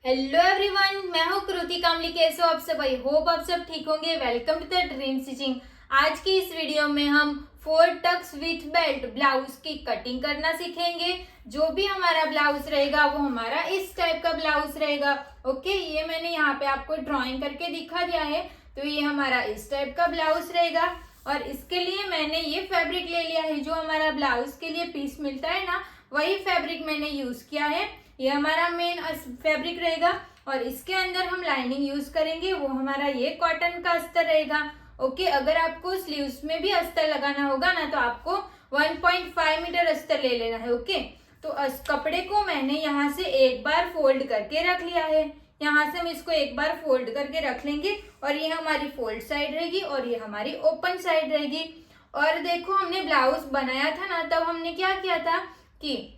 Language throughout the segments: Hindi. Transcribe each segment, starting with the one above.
हेलो एवरीवन, मैं हूँ कृति कामली। कैसे हो आप सब? आई होप आप सब ठीक होंगे। Welcome to the dream stitching. आज की इस वीडियो में हम 4 टक्स विथ बेल्ट ब्लाउज की कटिंग करना सीखेंगे। जो भी हमारा ब्लाउज रहेगा वो हमारा इस टाइप का ब्लाउज रहेगा। ओके, ये मैंने यहाँ पे आपको ड्रॉइंग करके दिखा दिया है। तो ये हमारा इस टाइप का ब्लाउज रहेगा और इसके लिए मैंने ये फैब्रिक ले लिया है। जो हमारा ब्लाउज के लिए पीस मिलता है ना, वही फैब्रिक मैंने यूज किया है। ये हमारा मेन फैब्रिक रहेगा और इसके अंदर हम लाइनिंग यूज करेंगे। वो हमारा ये कॉटन का अस्तर रहेगा। ओके, अगर आपको स्लीव्स में भी अस्तर लगाना होगा ना, तो आपको 1.5 मीटर अस्तर ले लेना है। ओके, तो इस कपड़े को मैंने यहाँ से एक बार फोल्ड करके रख लिया है। यहाँ से हम इसको एक बार फोल्ड करके रख लेंगे और ये हमारी फोल्ड साइड रहेगी और ये हमारी ओपन साइड रहेगी। और देखो, हमने ब्लाउज बनाया था ना, तब हमने क्या किया था कि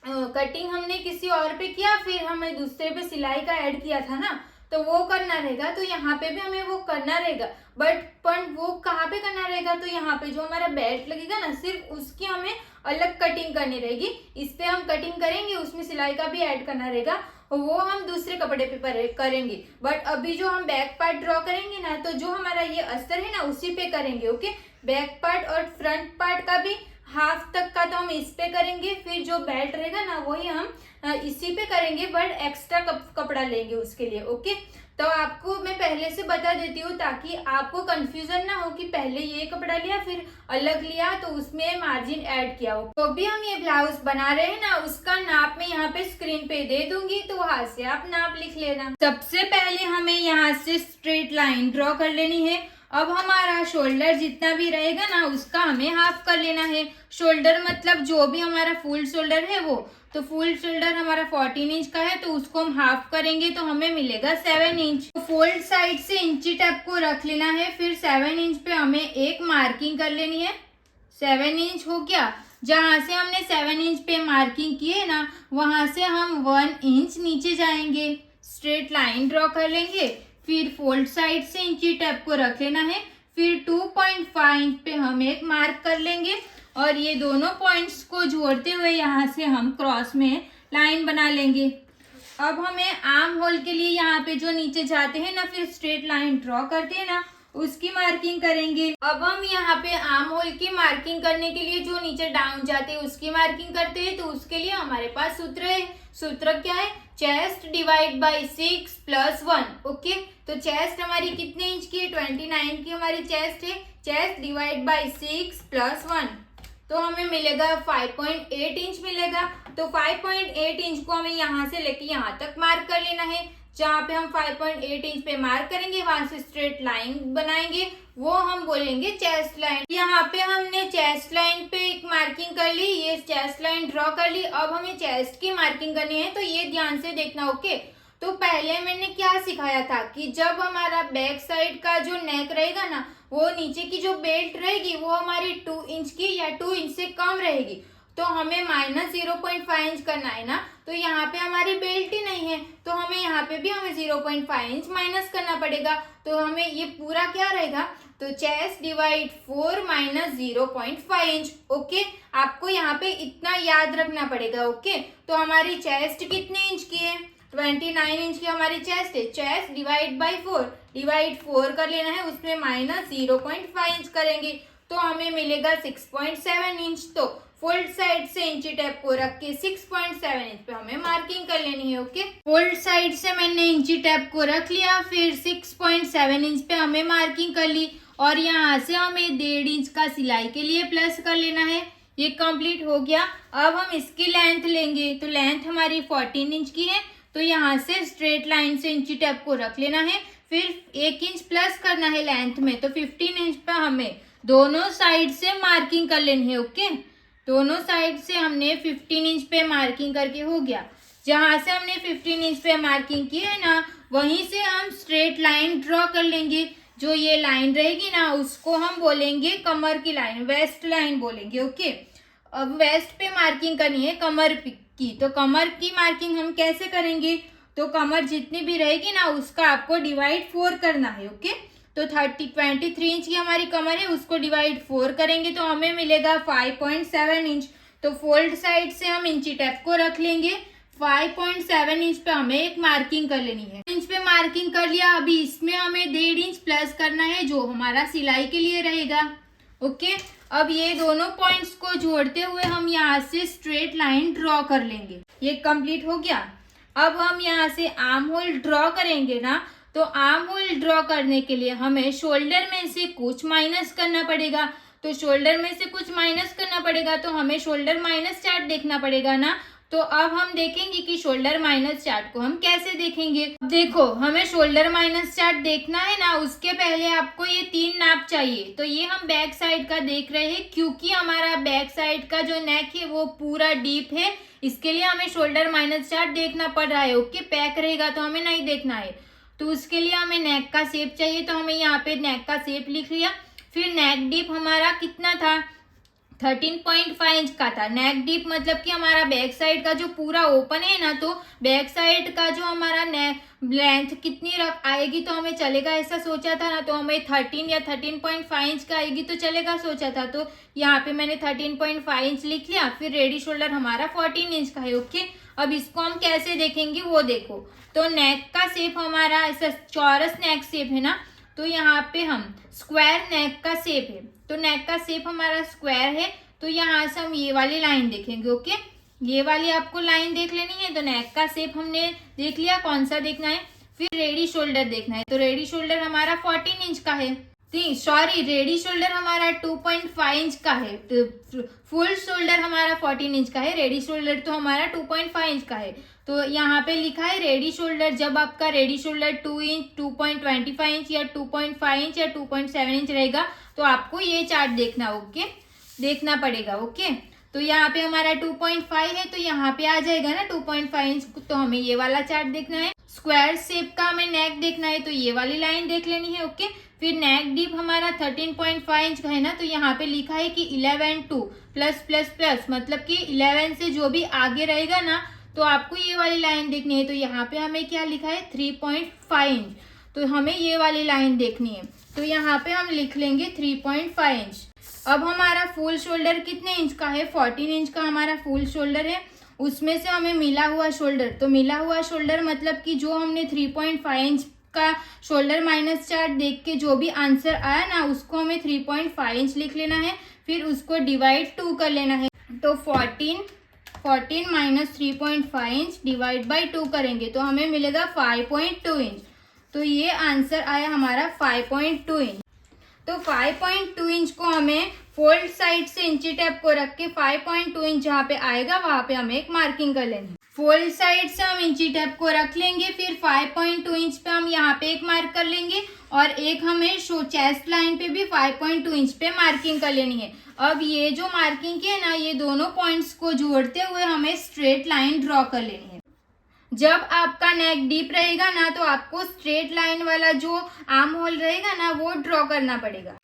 कटिंग हमने किसी और पे किया, फिर हमें दूसरे पे सिलाई का ऐड किया था ना, तो वो करना रहेगा। तो यहाँ पे भी हमें वो करना रहेगा, पर वो कहाँ पे करना रहेगा? तो यहाँ पे जो हमारा बेल्ट लगेगा ना, सिर्फ उसकी हमें अलग कटिंग करनी रहेगी। इस पे हम कटिंग करेंगे, उसमें सिलाई का भी ऐड करना रहेगा, वो हम दूसरे कपड़े पे करेंगे। बट अभी जो हम बैक पार्ट ड्रॉ करेंगे ना, तो जो हमारा ये अस्तर है ना, उसी पे करेंगे। ओके, बैक पार्ट और फ्रंट पार्ट का भी हाफ तक का तो हम इस पे करेंगे, फिर जो बेल्ट रहेगा ना, वही हम इसी पे करेंगे, बट एक्स्ट्रा कपड़ा लेंगे उसके लिए। ओके, तो आपको मैं पहले से बता देती हूँ ताकि आपको कंफ्यूजन ना हो कि पहले ये कपड़ा लिया फिर अलग लिया तो उसमें मार्जिन ऐड किया हो। तो भी हम ये ब्लाउज बना रहे हैं ना, उसका नाप मैं यहाँ पे स्क्रीन पे दे दूंगी, तो वहां से आप नाप लिख लेना। सबसे पहले हमें यहाँ से स्ट्रेट लाइन ड्रॉ कर लेनी है। अब हमारा शोल्डर जितना भी रहेगा ना, उसका हमें हाफ कर लेना है। शोल्डर मतलब जो भी हमारा फुल शोल्डर है वो, तो फुल शोल्डर हमारा 14 इंच का है, तो उसको हम हाफ करेंगे तो हमें मिलेगा 7 इंच। तो फोल्ड साइड से इंची टेप को रख लेना है, फिर 7 इंच पे हमें एक मार्किंग कर लेनी है। 7 इंच हो गया। जहां से हमने 7 इंच पे मार्किंग की है ना, वहां से हम 1 इंच नीचे जाएंगे, स्ट्रेट लाइन ड्रॉ कर लेंगे। फिर फोल्ड साइड से इंची टेप को रख लेना है, फिर 2.5 इंच पे हम एक मार्क कर लेंगे और ये दोनों पॉइंट्स को जोड़ते हुए यहाँ से हम क्रॉस में लाइन बना लेंगे। अब हमें आर्म होल के लिए यहाँ पे जो नीचे जाते हैं ना, फिर स्ट्रेट लाइन ड्रॉ करते हैं ना, उसकी मार्किंग करेंगे। अब हम यहाँ पे आर्म होल की मार्किंग करने के लिए जो नीचे डाउन जाते हैं उसकी मार्किंग करते हैं। तो उसके लिए हमारे पास सूत्र है। सूत्र क्या है? Chest divide by 6 + 1। ओके, तो चेस्ट हमारी कितने इंच की है? 29 की हमारी चेस्ट है। चेस्ट डिवाइड बाई 6 + 1, तो हमें मिलेगा 5.8 इंच मिलेगा। तो 5.8 इंच को हमें यहाँ से लेके यहाँ तक मार्क कर लेना है। जहाँ पे हम 5.8 इंच पे मार्क करेंगे, वहां से स्ट्रेट लाइन बनाएंगे, वो हम बोलेंगे चेस्ट लाइन। यहाँ पे हमने चेस्ट लाइन पे एक मार्किंग कर ली, ये चेस्ट लाइन ड्रॉ कर ली। अब हमें चेस्ट की मार्किंग करनी है, तो ये ध्यान से देखना। ओके, तो पहले मैंने क्या सिखाया था कि जब हमारा बैक साइड का जो नेक रहेगा ना, वो नीचे की जो बेल्ट रहेगी वो हमारी 2 इंच की या 2 इंच से कम रहेगी, तो हमें -0.5 इंच करना है ना। तो यहाँ पे हमारी बेल्ट ही नहीं है, तो हमें यहाँ पे भी हमें 0.5 इंच माइनस करना पड़ेगा। तो हमें ये पूरा क्या रहेगा? तो चेस्ट डिवाइड 4 - 0.5 इंच। ओके, आपको यहाँ पे इतना याद रखना पड़ेगा। ओके, तो हमारी चेस्ट कितने इंच की है? 29 इंच की हमारी चेस्ट है। चेस्ट डिवाइड बाई 4, डिवाइड 4 कर लेना है, उसमें -0.5 इंच करेंगे तो हमें मिलेगा 6.7 इंच। तो फोल्ड साइड से इंची टेप को रख के 6.7 इंच पे हमें मार्किंग कर लेनी है। ओके, फोल्ड साइड से मैंने इंची टेप को रख लिया, फिर 6.7 इंच पे हमें मार्किंग कर ली और यहाँ से हमें 1.5 इंच का सिलाई के लिए प्लस कर लेना है। ये कंप्लीट हो गया। अब हम इसकी लेंथ लेंगे, तो लेंथ हमारी 14 इंच की है, तो यहाँ से स्ट्रेट लाइन से इंची टेप को रख लेना है, फिर 1 इंच प्लस करना है लेंथ में, तो 15 इंच पे हमें दोनों साइड से मार्किंग कर लेनी है। ओके, दोनों साइड से हमने 15 इंच पे मार्किंग करके हो गया। जहां से हमने 15 इंच पे मार्किंग की है ना, वहीं से हम स्ट्रेट लाइन ड्रॉ कर लेंगे। जो ये लाइन रहेगी ना, उसको हम बोलेंगे कमर की लाइन, वेस्ट लाइन बोलेंगे। ओके, अब वेस्ट पे मार्किंग करनी है कमर की, तो कमर की मार्किंग हम कैसे करेंगे? तो कमर जितनी भी रहेगी ना, उसका आपको डिवाइड 4 करना है। ओके, तो 23 इंच की हमारी कमर है, उसको डिवाइड 4 करेंगे तो हमें मिलेगा 5.7 इंच। तो फोल्ड साइड से हम इंची टेप को रख लेंगे, 5.7 इंच पे हमें एक मार्किंग कर लेनी है। इंच पे मार्किंग कर लिया। अभी इसमें हमें 1.5 इंच प्लस करना है जो हमारा सिलाई के लिए रहेगा। ओके, अब ये दोनों पॉइंट्स को जोड़ते हुए हम यहाँ से स्ट्रेट लाइन ड्रॉ कर लेंगे। ये कंप्लीट हो गया। अब हम यहाँ से आर्म होल ड्रॉ करेंगे ना, तो आर्म होल ड्रॉ करने के लिए हमें शोल्डर में से कुछ माइनस करना पड़ेगा। तो शोल्डर में से कुछ माइनस करना पड़ेगा तो हमें शोल्डर माइनस चार्ट देखना पड़ेगा ना। तो अब हम देखेंगे कि शोल्डर माइनस चार्ट को हम कैसे देखेंगे। देखो, हमें शोल्डर माइनस चार्ट देखना है ना, उसके पहले आपको ये 3 नाप चाहिए। तो ये हम बैक साइड का देख रहे हैं क्योंकि हमारा बैक साइड का जो नेक है वो पूरा डीप है, इसके लिए हमें शोल्डर माइनस चार्ट देखना पड़ रहा है। ओके, पैक रहेगा तो हमें नहीं देखना है। तो उसके लिए हमें नेक का शेप चाहिए, तो हमें यहाँ पे नेक का शेप लिख लिया। फिर नेक डीप हमारा कितना था, 13.5 इंच का था। नेक डीप मतलब कि हमारा बैक साइड का जो पूरा ओपन है ना, तो बैक साइड का जो हमारा नेक लेंथ कितनी रख आएगी तो हमें चलेगा, ऐसा सोचा था ना। तो हमें 13 या 13.5 इंच का आएगी तो चलेगा सोचा था। तो यहाँ पे मैंने 13.5 इंच लिख लिया। फिर रेडी शोल्डर हमारा 14 इंच का है। ओके, अब इसको हम कैसे देखेंगे वो देखो। तो नेक का शेप हमारा ऐसा चौरस नेक शेप है ना, तो यहाँ पे हम स्क्वायर नेक का शेप है। तो नेक का शेप हमारा स्क्वायर है, तो यहाँ से हम ये वाली लाइन देखेंगे। ओके, ये वाली आपको लाइन देख लेनी है। तो नेक का शेप हमने देख लिया, कौन सा देखना है। फिर रेडी शोल्डर देखना है। तो रेडी शोल्डर हमारा 14 इंच का है। सॉरी, रेडी शोल्डर हमारा 2.5 इंच का है। फुल शोल्डर हमारा 14 इंच का है, रेडी शोल्डर तो हमारा 2.5 इंच का है। तो यहाँ पे लिखा है रेडी शोल्डर। जब आपका रेडी शोल्डर 2 इंच, 2.25 इंच या 2.5 इंच या 2.7 इंच रहेगा तो आपको ये चार्ट देखना, ओके, देखना पड़ेगा। ओके, तो यहाँ पे हमारा 2.5 है, तो यहाँ पे आ जाएगा ना 2.5 इंच। तो हमें ये वाला चार्ट देखना है। स्क्वायर शेप का हमें नेक देखना है, तो ये वाली लाइन देख लेनी है। ओके, फिर नेक डीप हमारा 13.5 इंच का है ना, तो यहाँ पे लिखा है कि 11 2 प्लस प्लस प्लस, मतलब कि 11 से जो भी आगे रहेगा ना, तो आपको ये वाली लाइन देखनी है। तो यहाँ पे हमें क्या लिखा है, 3.5 इंच। तो हमें ये वाली लाइन देखनी है, तो यहाँ पे हम लिख लेंगे 3.5 इंच। अब हमारा फुल शोल्डर कितने इंच का है, 14 इंच का हमारा फुल शोल्डर है। उसमें से हमें मिला हुआ शोल्डर, तो मिला हुआ शोल्डर मतलब कि जो हमने 3.5 इंच का शोल्डर माइनस चार्ट देख के जो भी आंसर आया ना, उसको हमें 3.5 इंच लिख लेना है। फिर उसको डिवाइड 2 कर लेना है। तो 14 माइनस 3.5 इंच डिवाइड बाई 2 करेंगे तो हमें मिलेगा 5.2 इंच। तो ये आंसर आया हमारा 5.2 इंच। तो 5.2 इंच को हमें फोल्ड साइड से इंची टेप को रख के 5.2 इंच जहाँ पे आएगा वहां पे हमें एक मार्किंग कर लेनी है। फोल्ड साइड से हम इंची टेप को रख लेंगे, फिर 5.2 इंच पे हम यहाँ पे एक मार्क कर लेंगे और एक हमें चेस्ट लाइन पे भी 5.2 इंच पे मार्किंग कर लेनी है। अब ये जो मार्किंग की है ना, ये दोनों पॉइंट्स को जोड़ते हुए हमें स्ट्रेट लाइन ड्रॉ कर लेनी है। जब आपका नेक डीप रहेगा ना, तो आपको स्ट्रेट लाइन वाला जो आर्म होल रहेगा ना, वो ड्रॉ करना पड़ेगा।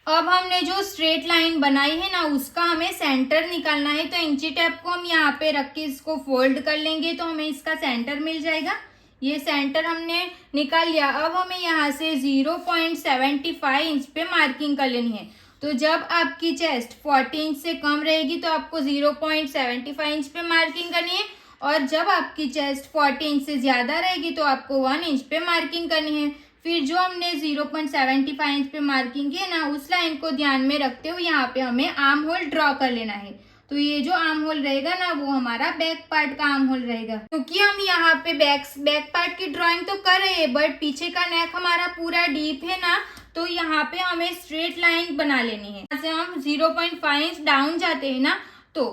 अब हमने जो स्ट्रेट लाइन बनाई है ना, उसका हमें सेंटर निकालना है। तो इंची टेप को हम यहाँ पे रख के इसको फोल्ड कर लेंगे तो हमें इसका सेंटर मिल जाएगा। ये सेंटर हमने निकाल लिया। अब हमें यहाँ से 0.75 इंच पे मार्किंग कर लेनी है। तो जब आपकी चेस्ट 40 इंच से कम रहेगी तो आपको 0.75 इंच पे मार्किंग करनी है, और जब आपकी चेस्ट 40 इंच से ज्यादा रहेगी तो आपको 1 इंच पे मार्किंग करनी है। फिर जो हमने 0.75 इंच पे मार्किंग की है ना, उस लाइन को ध्यान में रखते हुए यहाँ पे हमें आर्म होल ड्रॉ कर लेना है। तो ये जो आर्म होल रहेगा ना, वो हमारा बैक पार्ट का आर्म होल रहेगा। क्योंकि हम यहाँ पे बैक पार्ट की ड्राइंग तो कर रहे हैं, बट पीछे का नेक हमारा पूरा डीप है ना, तो यहाँ पे हमें स्ट्रेट लाइन बना लेनी है। जैसे हम 0.5 इंच डाउन जाते हैं ना, तो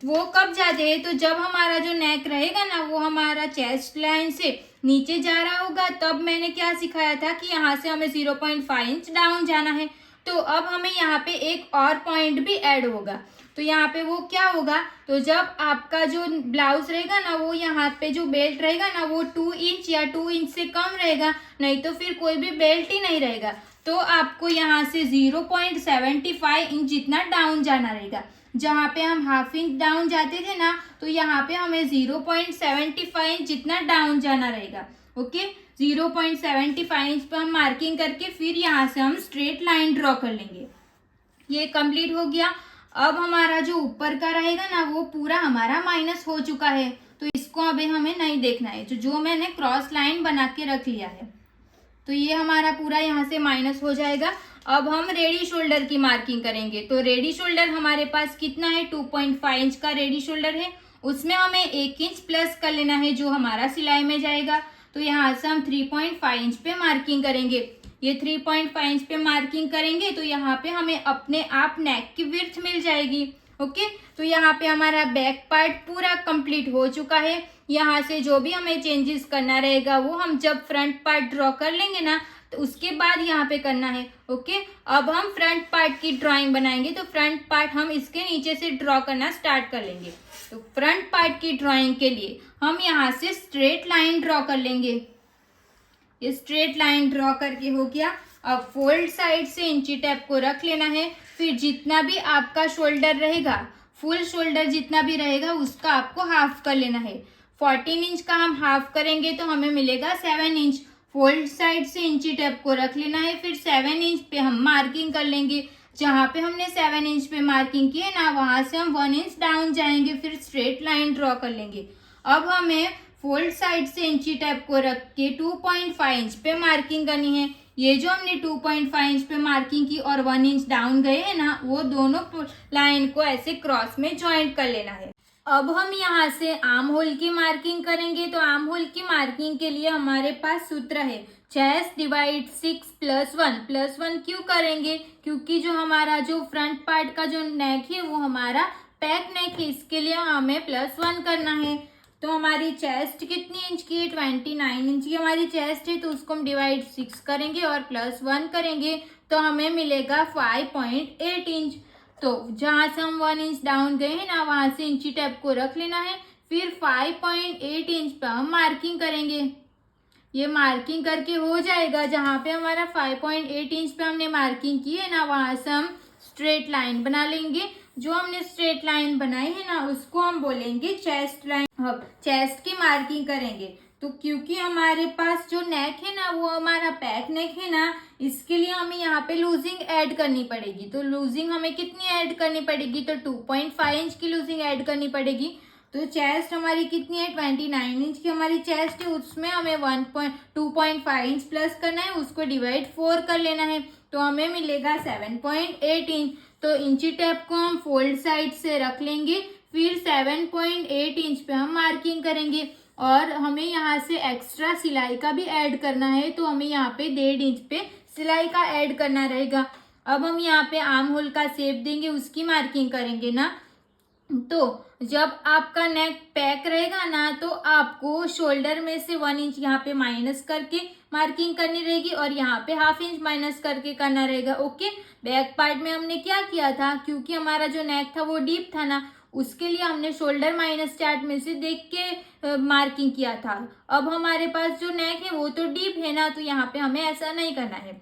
वो कब जाते हैं, तो जब हमारा जो नेक रहेगा ना, वो हमारा चेस्ट लाइन से नीचे जा रहा होगा। तब मैंने क्या सिखाया था कि यहाँ से हमें 0.5 इंच डाउन जाना है। तो अब हमें यहाँ पे एक और पॉइंट भी ऐड होगा। तो यहाँ पे वो क्या होगा, तो जब आपका जो ब्लाउज रहेगा ना, वो यहाँ पे जो बेल्ट रहेगा ना, वो 2 इंच या 2 इंच से कम रहेगा, नहीं तो फिर कोई भी बेल्ट ही नहीं रहेगा। तो आपको यहाँ से 0.75 इंच जितना डाउन जाना रहेगा। जहाँ पे हम हाफ इंच डाउन जाते थे ना, तो यहाँ पे हमें 0.75 इंच जितना डाउन जाना रहेगा। ओके, 0.75 इंच पे हम मार्किंग करके फिर यहाँ से हम स्ट्रेट लाइन ड्रॉ कर लेंगे। ये कंप्लीट हो गया। अब हमारा जो ऊपर का रहेगा ना, वो पूरा हमारा माइनस हो चुका है। तो इसको अभी हमें नहीं देखना है। जो मैंने क्रॉस लाइन बना के रख लिया है, तो ये हमारा पूरा यहाँ से माइनस हो जाएगा। अब हम रेडी शोल्डर की मार्किंग करेंगे। तो रेडी शोल्डर हमारे पास कितना है, 2.5 इंच का रेडी शोल्डर है। उसमें हमें 1 इंच प्लस कर लेना है जो हमारा सिलाई में जाएगा। तो यहाँ से हम 3.5 इंच पे मार्किंग करेंगे। ये 3.5 इंच पे मार्किंग करेंगे तो यहाँ पे हमें अपने आप नेक की विड्थ मिल जाएगी। ओके, तो यहाँ पे हमारा बैक पार्ट पूरा कंप्लीट हो चुका है। यहाँ से जो भी हमें चेंजेस करना रहेगा वो हम जब फ्रंट पार्ट ड्रॉ कर लेंगे ना, तो उसके बाद यहाँ पे करना है। ओके, अब हम फ्रंट पार्ट की ड्राइंग बनाएंगे। तो फ्रंट पार्ट हम इसके नीचे से ड्रॉ करना स्टार्ट कर लेंगे। तो फ्रंट पार्ट की ड्राइंग के लिए हम यहाँ से स्ट्रेट लाइन ड्रॉ कर लेंगे। ये स्ट्रेट लाइन ड्रॉ करके हो गया। अब फोल्ड साइड से इंची टेप को रख लेना है। फिर जितना भी आपका शोल्डर रहेगा, फुल शोल्डर जितना भी रहेगा उसका आपको हाफ कर लेना है। 14 इंच का हम हाफ करेंगे तो हमें मिलेगा 7 इंच। फोल्ड साइड से इंची टेप को रख लेना है। फिर 7 इंच पे हम मार्किंग कर लेंगे। जहाँ पे हमने 7 इंच पे मार्किंग की है ना, वहां से हम 1 इंच डाउन जाएंगे। फिर स्ट्रेट लाइन ड्रॉ कर लेंगे। अब हमें फोल्ड साइड से इंची टेप को रख के 2.5 इंच पे मार्किंग करनी है। ये जो हमने 2.5 इंच पे मार्किंग की और 1 इंच डाउन गए हैं ना, वो दोनों लाइन को ऐसे क्रॉस में ज्वाइंट कर लेना है। अब हम यहाँ से आर्म होल की मार्किंग करेंगे। तो आर्म होल की मार्किंग के लिए हमारे पास सूत्र है चेस्ट डिवाइड 6 + 1 क्यों करेंगे, क्योंकि जो हमारा जो फ्रंट पार्ट का जो नेक है वो हमारा पैक नेक है, इसके लिए हमें +1 करना है। तो हमारी चेस्ट कितनी इंच की है, 29 इंच की हमारी चेस्ट है। तो उसको हम डिवाइड 6 करेंगे और +1 करेंगे तो हमें मिलेगा 5.8 इंच। तो जहाँ से हम 1 इंच डाउन गए हैं ना, वहां से इंची टेप को रख लेना है। फिर 5.8 इंच पे हम मार्किंग करेंगे। ये मार्किंग करके हो जाएगा। जहाँ पे हमारा 5.8 इंच पे हमने मार्किंग की है ना, वहां से हम स्ट्रेट लाइन बना लेंगे। जो हमने स्ट्रेट लाइन बनाई है ना, उसको हम बोलेंगे चेस्ट लाइन। अब चेस्ट की मार्किंग करेंगे। तो क्योंकि हमारे पास जो नेक है ना वो हमारा पैक नेक है ना, इसके लिए हमें यहाँ पे लूजिंग ऐड करनी पड़ेगी। तो लूजिंग हमें कितनी ऐड करनी पड़ेगी, तो 2.5 इंच की लूजिंग ऐड करनी पड़ेगी। तो चेस्ट हमारी कितनी है, 29 इंच की हमारी चेस्ट है। उसमें हमें 2.5 इंच प्लस करना है, उसको डिवाइड 4 कर लेना है। तो हमें मिलेगा 7.8 इंच। तो इंची टेप को हम फोल्ड साइड से रख लेंगे। फिर 7.8 इंच पे हम मार्किंग करेंगे। और हमें यहाँ से एक्स्ट्रा सिलाई का भी ऐड करना है। तो हमें यहाँ पे 1.5 इंच पे सिलाई का ऐड करना रहेगा। अब हम यहाँ पे आर्म होल का शेप देंगे, उसकी मार्किंग करेंगे ना। तो जब आपका नेक पैक रहेगा ना, तो आपको शोल्डर में से 1 इंच यहाँ पे माइनस करके मार्किंग करनी रहेगी और यहाँ पे ½ इंच माइनस करके करना रहेगा। ओके, बैक पार्ट में हमने क्या किया था, क्योंकि हमारा जो नेक था वो डीप था ना, उसके लिए हमने शोल्डर माइनस चार्ट में से देख के मार्किंग किया था। अब हमारे पास जो नेक है वो तो डीप है ना, तो यहाँ पे हमें ऐसा नहीं करना है।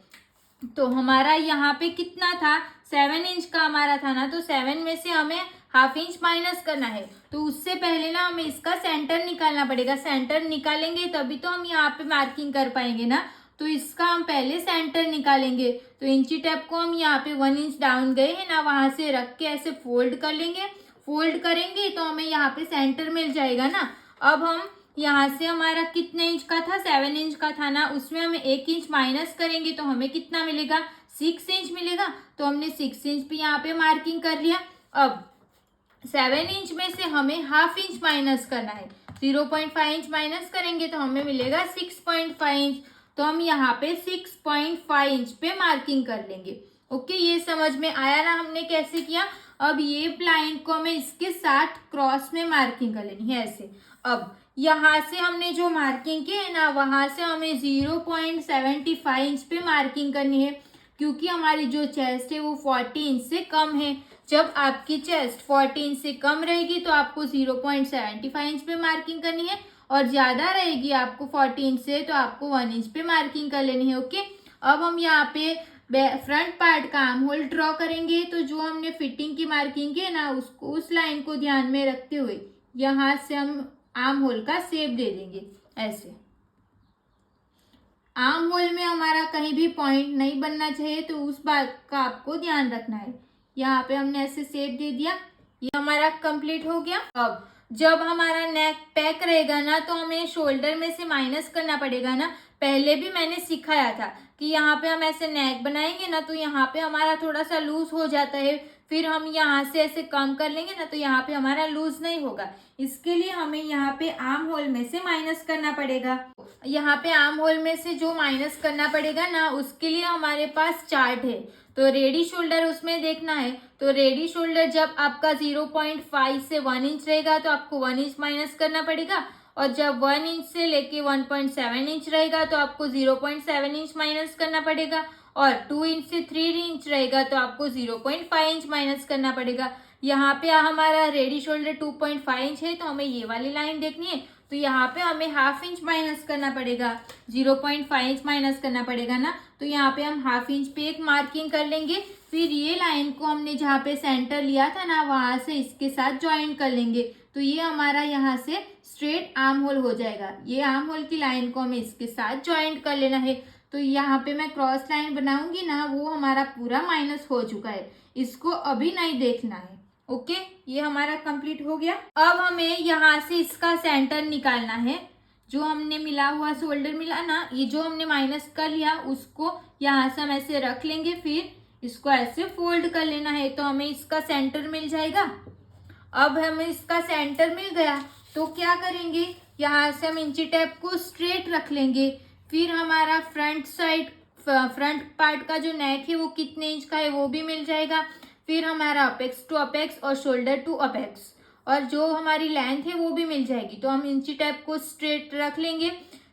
तो हमारा यहाँ पे कितना था, 7 इंच का हमारा था ना, तो 7 में से हमें ½ इंच माइनस करना है। तो उससे पहले ना हमें इसका सेंटर निकालना पड़ेगा। सेंटर निकालेंगे तभी तो हम यहाँ पे मार्किंग कर पाएंगे ना। तो इसका हम पहले सेंटर निकालेंगे। तो इंची टेप को हम यहाँ पे 1 इंच डाउन गए हैं ना, वहां से रख के ऐसे फोल्ड कर लेंगे। फोल्ड करेंगे तो हमें यहाँ पे सेंटर मिल जाएगा ना। अब हम यहाँ से हमारा कितने इंच का था, 7 इंच का था ना, उसमें हमें 1 इंच माइनस करेंगे तो हमें कितना मिलेगा, 6 इंच मिलेगा। तो हमने 6 इंच पे यहाँ पे मार्किंग कर लिया। अब 7 इंच में से हमें ½ इंच माइनस करना है। 0.5 इंच माइनस करेंगे तो हमें मिलेगा 6.5 इंच। तो हम यहाँ पे 6.5 इंच पे मार्किंग कर लेंगे। ओके, ये समझ में आया ना हमने कैसे किया। अब ये लाइन को हमें इसके साथ क्रॉस में मार्किंग कर लेनी है ऐसे। अब यहाँ से हमने जो मार्किंग की है ना, वहां से हमें 0.75 इंच पे मार्किंग करनी है, क्योंकि हमारी जो चेस्ट है वो 40 इंच से कम है। जब आपकी चेस्ट 40 इंच से कम रहेगी तो आपको 0.75 इंच पे मार्किंग करनी है, और ज्यादा रहेगी आपको 40 इंच से तो आपको 1 इंच पे मार्किंग कर लेनी है। ओके, अब हम यहाँ पे फ्रंट पार्ट का आर्म होल ड्रॉ करेंगे। तो जो हमने फिटिंग की मार्किंग की है ना, उसको उस लाइन को ध्यान में रखते हुए यहाँ से हम आर्म होल का शेप दे देंगे ऐसे। आर्म होल में हमारा कहीं भी पॉइंट नहीं बनना चाहिए, तो उस बात का आपको ध्यान रखना है। यहाँ पे हमने ऐसे शेप दे दिया। ये हमारा कंप्लीट हो गया। अब जब हमारा नेक पैक रहेगा ना तो हमें शोल्डर में से माइनस करना पड़ेगा ना। पहले भी मैंने सिखाया था कि यहाँ पे हम ऐसे नेक बनाएंगे ना तो यहाँ पे हमारा थोड़ा सा लूज हो जाता है, फिर हम यहाँ से ऐसे कम कर लेंगे ना तो यहाँ पे हमारा लूज नहीं होगा। इसके लिए हमें यहाँ पे आर्म होल में से माइनस करना पड़ेगा। यहाँ पे आर्म होल में से जो माइनस करना पड़ेगा ना उसके लिए हमारे पास चार्ट है। तो रेडी शोल्डर उसमें देखना है। तो रेडी शोल्डर जब आपका 0.5 से 1 इंच रहेगा तो आपको 1 इंच माइनस करना पड़ेगा, और जब 1 इंच से लेके 1.7 इंच रहेगा तो आपको 0.7 इंच माइनस करना पड़ेगा, और 2 इंच से 3 इंच रहेगा तो आपको 0.5 इंच माइनस करना पड़ेगा। यहाँ पे हमारा रेडी शोल्डर 2.5 इंच है तो हमें ये वाली लाइन देखनी है, तो यहाँ पे हमें हाफ इंच माइनस करना पड़ेगा, 0.5 इंच माइनस करना पड़ेगा ना। तो यहाँ पे हम हाफ इंच पे एक मार्किंग कर लेंगे, फिर ये लाइन को हमने जहाँ पे सेंटर लिया था ना वहां से इसके साथ ज्वाइन कर लेंगे। तो ये हमारा यहाँ से स्ट्रेट आर्म होल हो जाएगा। ये आर्म होल की लाइन को हमें इसके साथ ज्वाइंट कर लेना है। तो यहाँ पे मैं क्रॉस लाइन बनाऊंगी ना, वो हमारा पूरा माइनस हो चुका है, इसको अभी नहीं देखना है। ओके, ये हमारा कंप्लीट हो गया। अब हमें यहाँ से इसका सेंटर निकालना है। जो हमने मिला हुआ शोल्डर मिला ना, ये जो हमने माइनस कर लिया उसको यहाँ से हम ऐसे रख लेंगे, फिर इसको ऐसे फोल्ड कर लेना है तो हमें इसका सेंटर मिल जाएगा। अब हमें इसका सेंटर मिल गया तो क्या करेंगे, यहाँ से हम इंची टेप को स्ट्रेट रख लेंगे। फिर हमारा फ्रंट पार्ट का जो नेक है वो कितने इंच का है वो भी मिल जाएगा। फिर हमारा अपेक्स टू अपेक्स और शोल्डर टू अपेक्स और जो हमारी लेंथ है वो भी मिल जाएगी। तो हम इंची टेप को स्ट्रेट रख लेंगे।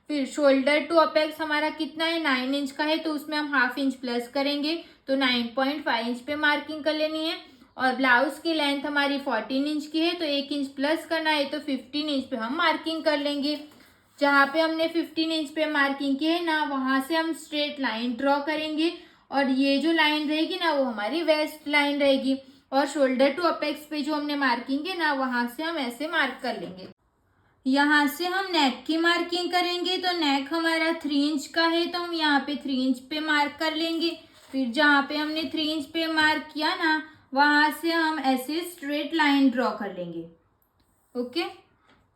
फिर शोल्डर टू अपेक्स हमारा कितना है, 9 इंच का है, तो उसमें हम हाफ इंच प्लस करेंगे तो 9.5 इंच पे मार्किंग कर लेनी है। और ब्लाउज की लेंथ हमारी 14 इंच की है तो 1 इंच प्लस करना है, तो 15 इंच पे हम मार्किंग कर लेंगे। जहाँ पे हमने 15 इंच पे मार्किंग की है ना वहां से हम स्ट्रेट लाइन ड्रॉ करेंगे, और ये जो लाइन रहेगी ना वो हमारी वेस्ट लाइन रहेगी। और शोल्डर टू अपेक्स पे जो हमने मार्किंग है ना वहां से हम ऐसे मार्क कर लेंगे। यहाँ से हम नेक की मार्किंग करेंगे, तो नेक हमारा 3 इंच का है तो हम यहाँ पे 3 इंच पे मार्क कर लेंगे। फिर जहाँ पे हमने 3 इंच पे मार्क किया ना वहां से हम ऐसे स्ट्रेट लाइन ड्रॉ कर लेंगे। ओके,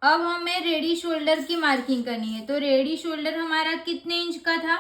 अब हमें रेडी शोल्डर की मार्किंग करनी है। तो रेडी शोल्डर हमारा कितने इंच का था,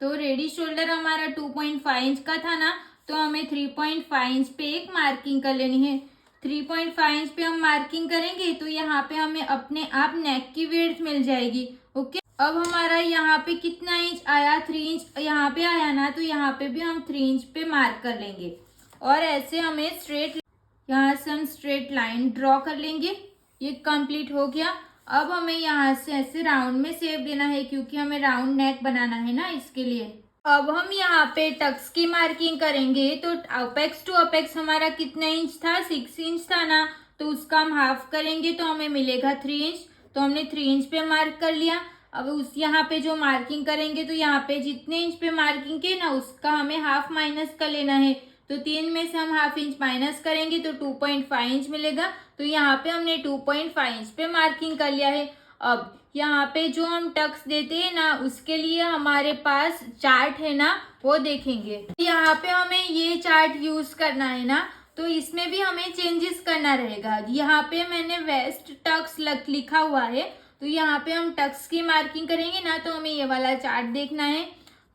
तो रेडी शोल्डर हमारा 2.5 इंच का था ना, तो हमें 3.5 इंच पे एक मार्किंग कर लेनी है। 3.5 इंच पे हम मार्किंग करेंगे तो यहाँ पे हमें अपने आप नेक की विड्थ मिल जाएगी। ओके, अब हमारा यहाँ पे कितना इंच आया, 3 इंच यहाँ पे आया ना, तो यहाँ पे भी हम 3 इंच पे मार्क कर लेंगे, और ऐसे हमें स्ट्रेट यहाँ से हम स्ट्रेट लाइन ड्रॉ कर लेंगे। ये कंप्लीट हो गया। अब हमें यहाँ से ऐसे राउंड में शेप देना है क्योंकि हमें राउंड नेक बनाना है ना, इसके लिए। अब हम यहाँ पे टक्स की मार्किंग करेंगे। तो अपेक्स टू अपेक्स हमारा कितना इंच था, 6 इंच था ना, तो उसका हम हाफ करेंगे तो हमें मिलेगा 3 इंच। तो हमने 3 इंच पे मार्क कर लिया। अब उस यहाँ पे जो मार्किंग करेंगे तो यहाँ पे जितने इंच पे मार्किंग की ना उसका हमें हाफ माइनस कर लेना है। तो 3 में से हम हाफ इंच माइनस करेंगे तो 2.5 इंच मिलेगा। तो यहाँ पे हमने 2.5 इंच पे मार्किंग कर लिया है। अब यहाँ पे जो हम टक्स देते हैं ना उसके लिए हमारे पास चार्ट है ना, वो देखेंगे। यहाँ पे हमें ये चार्ट यूज करना है ना, तो इसमें भी हमें चेंजेस करना रहेगा। यहाँ पे मैंने वेस्ट टक्स लिखा हुआ है, तो यहाँ पे हम टक्स की मार्किंग करेंगे ना तो हमें ये वाला चार्ट देखना है।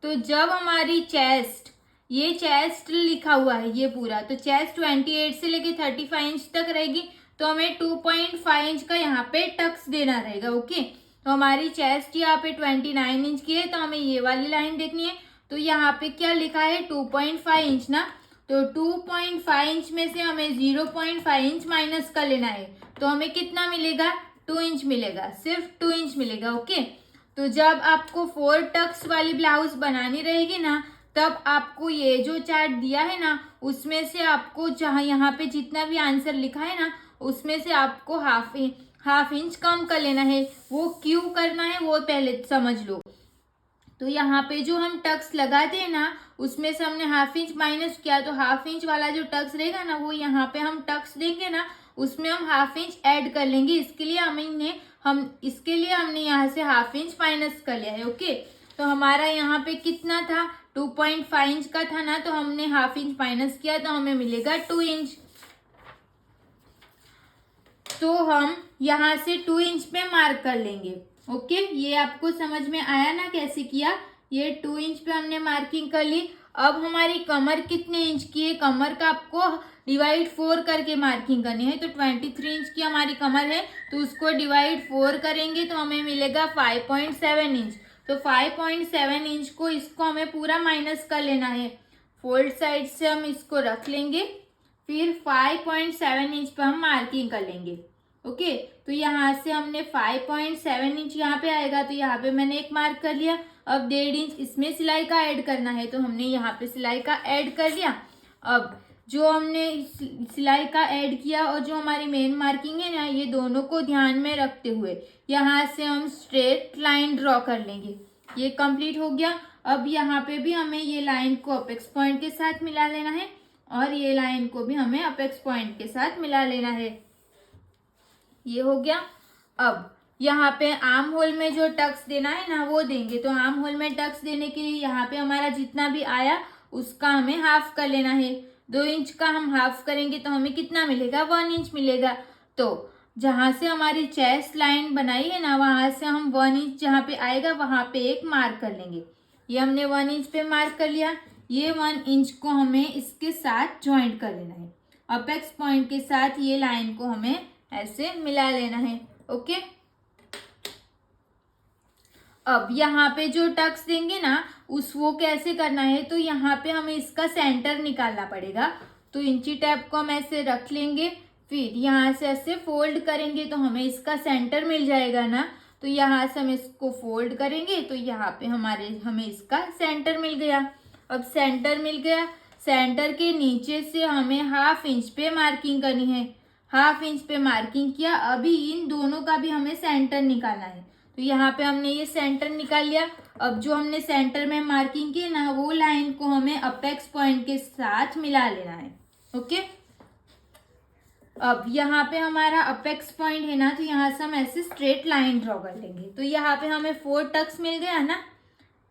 तो जब हमारी चेस्ट, ये चेस्ट लिखा हुआ है ये पूरा, तो चेस्ट 28 से लेके 35 इंच तक रहेगी, तो हमें 2.5 इंच का यहाँ पे टक्स देना रहेगा। ओके, तो हमारी चेस्ट यहाँ पे 29 इंच की है तो हमें ये वाली लाइन देखनी है। तो यहाँ पे क्या लिखा है, 2.5 इंच ना, तो 2.5 इंच में से हमें 0.5 इंच माइनस कर लेना है, तो हमें कितना मिलेगा, 2 इंच मिलेगा, सिर्फ 2 इंच मिलेगा। ओके, तो जब आपको 4 टक्स वाली ब्लाउज बनानी रहेगी ना तब आपको ये जो चार्ट दिया है ना उसमें से आपको जहाँ यहाँ पे जितना भी आंसर लिखा है ना उसमें से आपको हाफ इंच कम कर लेना है। वो क्यों करना है वो पहले समझ लो। तो यहाँ पे जो हम टक्स लगाते हैं ना उसमें से हमने हाफ इंच माइनस किया, तो हाफ इंच वाला जो टक्स रहेगा ना वो यहाँ पे हम टक्स देंगे ना उसमें हम हाफ इंच ऐड कर लेंगे। इसके लिए हमने यहाँ से हाफ इंच माइनस कर लिया है। ओके, तो हमारा यहाँ पे कितना था, 2.5 इंच का था ना, तो हमने हाफ इंच माइनस किया तो हमें मिलेगा 2 इंच। तो हम यहाँ से 2 इंच पे मार्क कर लेंगे। ओके, ये आपको समझ में आया ना कैसे किया? ये 2 इंच पे हमने मार्किंग कर ली। अब हमारी कमर कितने इंच की है? कमर का आपको डिवाइड 4 करके मार्किंग करनी है। तो 23 इंच की हमारी कमर है, तो उसको डिवाइड 4 करेंगे तो हमें मिलेगा 5.7 इंच। तो 5.7 इंच को इसको हमें पूरा माइनस कर लेना है। फोल्ड साइड से हम इसको रख लेंगे, फिर 5.7 इंच पर हम मार्किंग कर लेंगे। ओके, तो यहाँ से हमने 5.7 इंच यहाँ पे आएगा, तो यहाँ पे मैंने एक मार्क कर लिया। अब 1.5 इंच इसमें सिलाई का ऐड करना है, तो हमने यहाँ पे सिलाई का ऐड कर लिया। अब जो हमने सिलाई का ऐड किया और जो हमारी मेन मार्किंग है ना, ये दोनों को ध्यान में रखते हुए यहाँ से हम स्ट्रेट लाइन ड्रॉ कर लेंगे। ये कंप्लीट हो गया। अब यहाँ पे भी हमें ये लाइन को अपेक्स पॉइंट के साथ मिला लेना है और ये लाइन को भी हमें अपेक्स पॉइंट के साथ मिला लेना है। ये हो गया। अब यहाँ पे आर्म होल में जो टक्स देना है ना, वो देंगे। तो आर्म होल में टक्स देने के लिए यहाँ पे हमारा जितना भी आया उसका हमें हाफ कर लेना है। 2 इंच का हम हाफ करेंगे तो हमें कितना मिलेगा? 1 इंच मिलेगा। तो जहाँ से हमारी चेस्ट लाइन बनाई है ना, वहाँ से हम 1 इंच जहाँ पे आएगा वहाँ पे एक मार्क कर लेंगे। ये हमने 1 इंच पे मार्क कर लिया। ये 1 इंच को हमें इसके साथ ज्वाइंट कर लेना है। अपेक्स पॉइंट के साथ ये लाइन को हमें ऐसे मिला लेना है। ओके, अब यहाँ पे जो टक्स देंगे ना, वो कैसे करना है? तो यहाँ पे हमें इसका सेंटर निकालना पड़ेगा। तो इंची टैप को हम ऐसे रख लेंगे, फिर यहाँ से ऐसे फोल्ड करेंगे तो हमें इसका सेंटर मिल जाएगा ना। तो यहाँ से हम इसको फोल्ड करेंगे तो यहाँ पे हमें इसका सेंटर मिल गया। अब सेंटर मिल गया, सेंटर के नीचे से हमें 1/2 इंच पे मार्किंग करनी है। 1/2 इंच पे मार्किंग किया। अभी इन दोनों का भी हमें सेंटर निकालना है। तो यहाँ पे हमने ये सेंटर निकाल लिया। अब जो हमने सेंटर में मार्किंग की ना, वो लाइन को हमें अपेक्स पॉइंट के साथ मिला लेना है। ओके, अब यहाँ पे हमारा अपेक्स पॉइंट है ना, तो यहाँ से हम ऐसे स्ट्रेट लाइन ड्रॉ कर लेंगे। तो यहाँ पे हमें 4 टक्स मिल गया ना।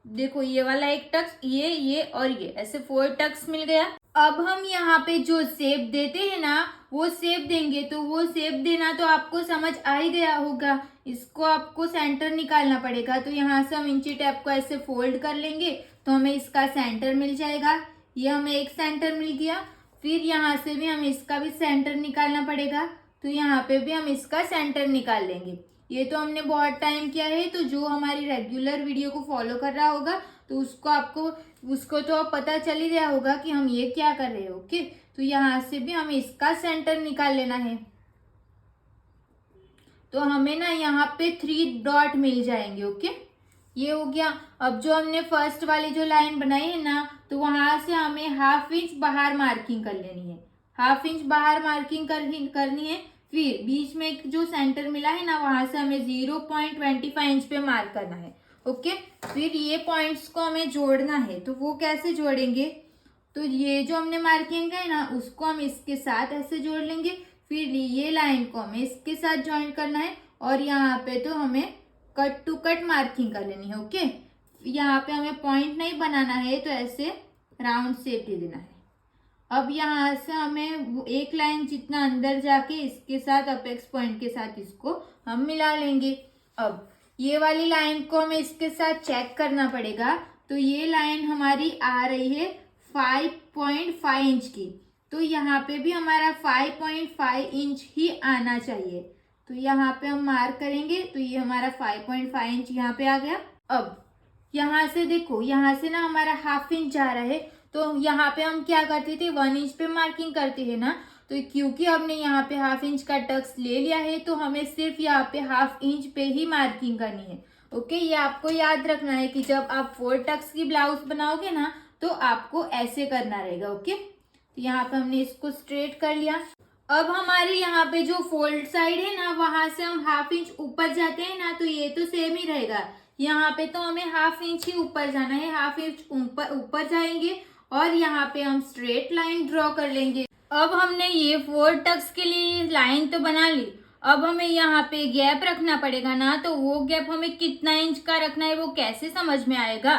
देखो, ये वाला एक टक्स, ये और ये ऐसे 4 टक्स मिल गया। अब हम यहाँ पे जो शेप देते हैं ना, वो शेप देंगे। तो वो शेप देना तो आपको समझ आ ही गया होगा। इसको आपको सेंटर निकालना पड़ेगा। तो यहाँ से हम इंची टैप को ऐसे फोल्ड कर लेंगे तो हमें इसका सेंटर मिल जाएगा। ये हमें एक सेंटर मिल गया। फिर यहाँ से भी हमें इसका भी सेंटर निकालना पड़ेगा। तो यहाँ पे भी हम इसका सेंटर निकाल लेंगे। ये तो हमने बहुत टाइम किया है, तो जो हमारी रेगुलर वीडियो को फॉलो कर रहा होगा तो उसको तो अब पता चल ही गया होगा कि हम ये क्या कर रहे हैं। ओके, तो यहाँ से भी हमें इसका सेंटर निकाल लेना है। तो हमें ना यहाँ पे 3 डॉट मिल जाएंगे। ओके, ये हो गया। अब जो हमने फर्स्ट वाली जो लाइन बनाई है ना, तो वहां से हमें 1/2 इंच बाहर मार्किंग कर लेनी है। 1/2 इंच बाहर मार्किंग करनी है। फिर बीच में जो सेंटर मिला है ना, वहां से हमें 0.25 इंच पे मार्क करना है। ओके, फिर ये पॉइंट्स को हमें जोड़ना है। तो वो कैसे जोड़ेंगे? तो ये जो हमने मार्किंग का है ना, उसको हम इसके साथ ऐसे जोड़ लेंगे। फिर ये लाइन को हमें इसके साथ ज्वाइन करना है और यहाँ पे तो हमें कट टू कट मार्किंग कर लेनी है। ओके, यहाँ पे हमें पॉइंट नहीं बनाना है, तो ऐसे राउंड शेप दे देना है। अब यहाँ से हमें एक लाइन जितना अंदर जाके इसके साथ अपेक्स पॉइंट के साथ इसको हम मिला लेंगे। अब ये वाली लाइन को हमें इसके साथ चेक करना पड़ेगा। तो ये लाइन हमारी आ रही है 5.5 इंच की। तो यहाँ पे भी हमारा 5.5 इंच ही आना चाहिए। तो यहाँ पे हम मार्क करेंगे तो ये हमारा 5.5 इंच यहाँ पे आ गया। अब यहाँ से देखो, यहाँ से ना हमारा 1/2 इंच जा रहा है। तो यहाँ पे हम क्या करते थे? 1 इंच पे मार्किंग करते हैं ना। तो क्योंकि हमने यहाँ पे 1/2 इंच का टक्स ले लिया है, तो हमें सिर्फ यहाँ पे 1/2 इंच पे ही मार्किंग करनी है। ओके, ये आपको याद रखना है कि जब आप 4 टक्स की ब्लाउज बनाओगे ना, तो आपको ऐसे करना रहेगा। ओके, तो यहाँ पे हमने इसको स्ट्रेट कर लिया। अब हमारे यहाँ पे जो फोल्ड साइड है ना, वहां से हम 1/2 इंच ऊपर जाते हैं ना, तो ये तो सेम ही रहेगा। यहाँ पे तो हमें 1/2 इंच ही ऊपर जाना है। 1/2 इंच ऊपर जाएंगे और यहाँ पे हम स्ट्रेट लाइन ड्रॉ कर लेंगे। अब हमने ये 4 टक्स के लिए लाइन तो बना ली। अब हमें यहाँ पे गैप रखना पड़ेगा ना। तो वो गैप हमें कितना इंच का रखना है, वो कैसे समझ में आएगा?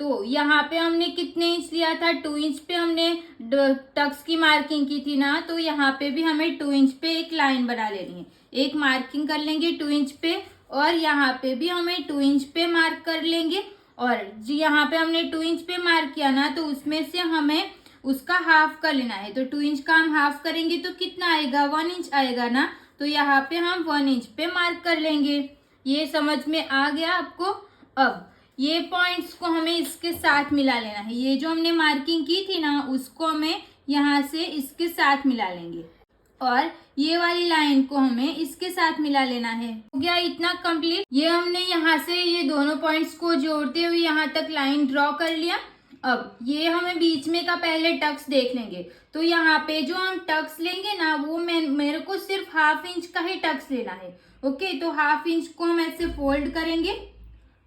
तो यहाँ पे हमने कितने इंच लिया था, 2 इंच पे हमने टक्स की मार्किंग की थी ना, तो यहाँ पे भी हमें 2 इंच पे एक लाइन बना लेनी है, एक मार्किंग कर लेंगे 2 इंच पे, और यहाँ पे भी हमें 2 इंच पे मार्क कर लेंगे। और जी यहाँ पे हमने 2 इंच पे मार्क किया ना, तो उसमें से हमें उसका हाफ कर लेना है। तो 2 इंच का हम हाफ करेंगे तो कितना आएगा, 1 इंच आएगा ना, तो यहाँ पे हम 1 इंच पे मार्क कर लेंगे। ये समझ में आ गया आपको। अब ये पॉइंट्स को हमें इसके साथ मिला लेना है, ये जो हमने मार्किंग की थी ना उसको हमें यहाँ से इसके साथ मिला लेंगे, और ये वाली लाइन को हमें इसके साथ मिला लेना है। हो गया इतना कंप्लीट। ये हमने यहाँ से ये दोनों पॉइंट्स को जोड़ते हुए यहाँ तक लाइन ड्रॉ कर लिया। अब ये हमें बीच में का पहले टक्स देख लेंगे। तो यहाँ पे जो हम टक्स लेंगे ना, वो मेरे को सिर्फ हाफ इंच का ही टक्स लेना है। ओके, तो हाफ इंच को हम ऐसे फोल्ड करेंगे,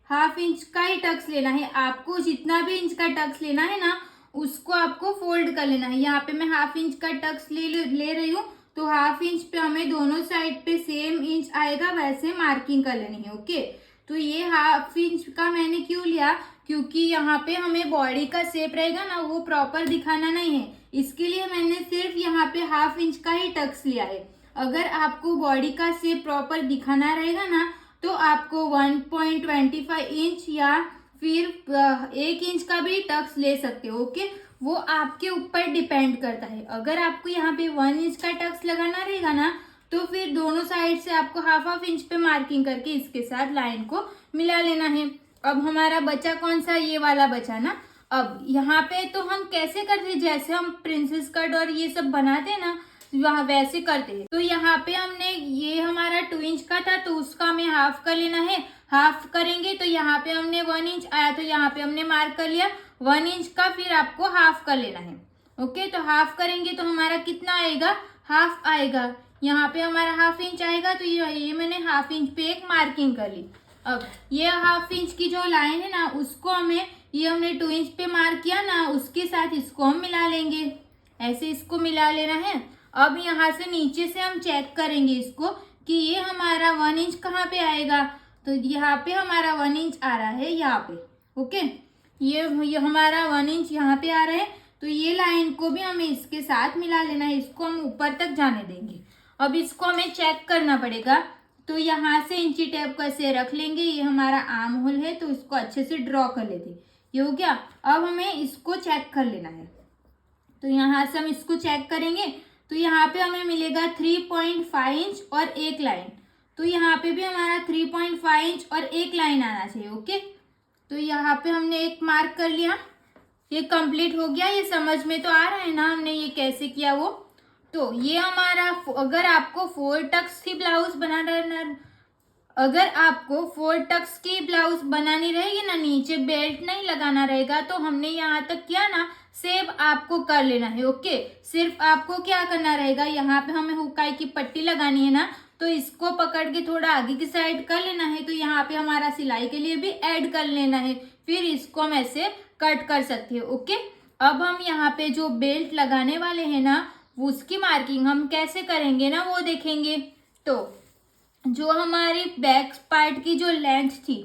हाफ इंच का ही टक्स लेना है। आपको जितना भी इंच का टक्स लेना है ना, उसको आपको फोल्ड कर लेना है। यहाँ पे मैं हाफ इंच का टक्स ले रही हूँ, तो हाफ इंच पे हमें दोनों साइड पे सेम इंच आएगा, वैसे मार्किंग कर लेनी है। ओके, तो ये हाफ इंच का मैंने क्यों लिया, क्योंकि यहाँ पे हमें बॉडी का शेप रहेगा ना, वो प्रॉपर दिखाना नहीं है, इसके लिए मैंने सिर्फ यहाँ पे हाफ इंच का ही टक्स लिया है। अगर आपको बॉडी का शेप प्रॉपर दिखाना रहेगा ना, तो आपको 1.25 इंच या फिर 1 इंच का भी टक्स ले सकते हो। ओके, वो आपके ऊपर डिपेंड करता है। अगर आपको यहाँ पे 1 इंच का टक्स लगाना रहेगा ना, तो फिर दोनों साइड से आपको हाफ हाफ इंच पे मार्किंग करके इसके साथ लाइन को मिला लेना है। अब हमारा बचा कौन सा, ये वाला बचा ना। अब यहाँ पे तो हम कैसे करते, जैसे हम प्रिंसेस कट और ये सब बनाते ना, वहाँ वैसे करते हैं। तो यहाँ पे हमने ये हमारा 2 इंच का था, तो उसका हमें हाफ कर लेना है। हाफ करेंगे तो यहाँ पे हमने 1 इंच आया, तो यहाँ पे हमने मार्क कर लिया 1 इंच का, फिर आपको हाफ कर लेना है। ओके, तो हाफ करेंगे तो हमारा कितना आएगा, हाफ आएगा। यहाँ पे हमारा हाफ इंच आएगा, तो ये मैंने हाफ इंच पे एक मार्किंग कर ली। अब ये हाफ इंच की जो लाइन है ना, उसको हमें, ये हमने 2 इंच पे मार्क किया ना, उसके साथ इसको हम मिला लेंगे, ऐसे इसको मिला लेना है। अब यहाँ से नीचे से हम चेक करेंगे इसको कि ये हमारा 1 इंच कहाँ पे आएगा, तो यहाँ पे हमारा 1 इंच आ रहा है यहाँ पे। ओके, ये हमारा 1 इंच यहाँ पे आ रहा है, तो ये लाइन को भी हमें इसके साथ मिला लेना है, इसको हम ऊपर तक जाने देंगे। अब इसको हमें चेक करना पड़ेगा, तो यहाँ से इंची टेप को ऐसे रख लेंगे। ये हमारा आर्म होल है, तो इसको अच्छे से ड्रॉ कर लेते। ये हो गया। अब हमें इसको चेक कर लेना है, तो यहाँ से हम इसको चेक करेंगे, तो यहाँ पे हमें मिलेगा 3.5 इंच और एक लाइन। तो यहाँ पे भी हमारा 3.5 इंच और एक लाइन आना चाहिए। ओके, तो यहाँ पे हमने एक मार्क कर लिया, ये कंप्लीट हो गया। ये समझ में तो आ रहा है ना हमने ये कैसे किया वो। तो ये हमारा, अगर आपको 4 टक्स की ब्लाउज अगर आपको 4 टक्स की ब्लाउज बनानी रहेगी ना, नीचे बेल्ट नहीं लगाना रहेगा, तो हमने यहाँ तक किया ना, सेव आपको कर लेना है। ओके, सिर्फ आपको क्या करना रहेगा, यहाँ पे हमें हुकाई की पट्टी लगानी है ना, तो इसको पकड़ के थोड़ा आगे की साइड कर लेना है, तो यहाँ पे हमारा सिलाई के लिए भी ऐड कर लेना है, फिर इसको हम ऐसे कट कर सकते हैं। ओके, अब हम यहाँ पे जो बेल्ट लगाने वाले हैं ना, उसकी मार्किंग हम कैसे करेंगे ना, वो देखेंगे। तो जो हमारी बैक पार्ट की जो लेंथ थी,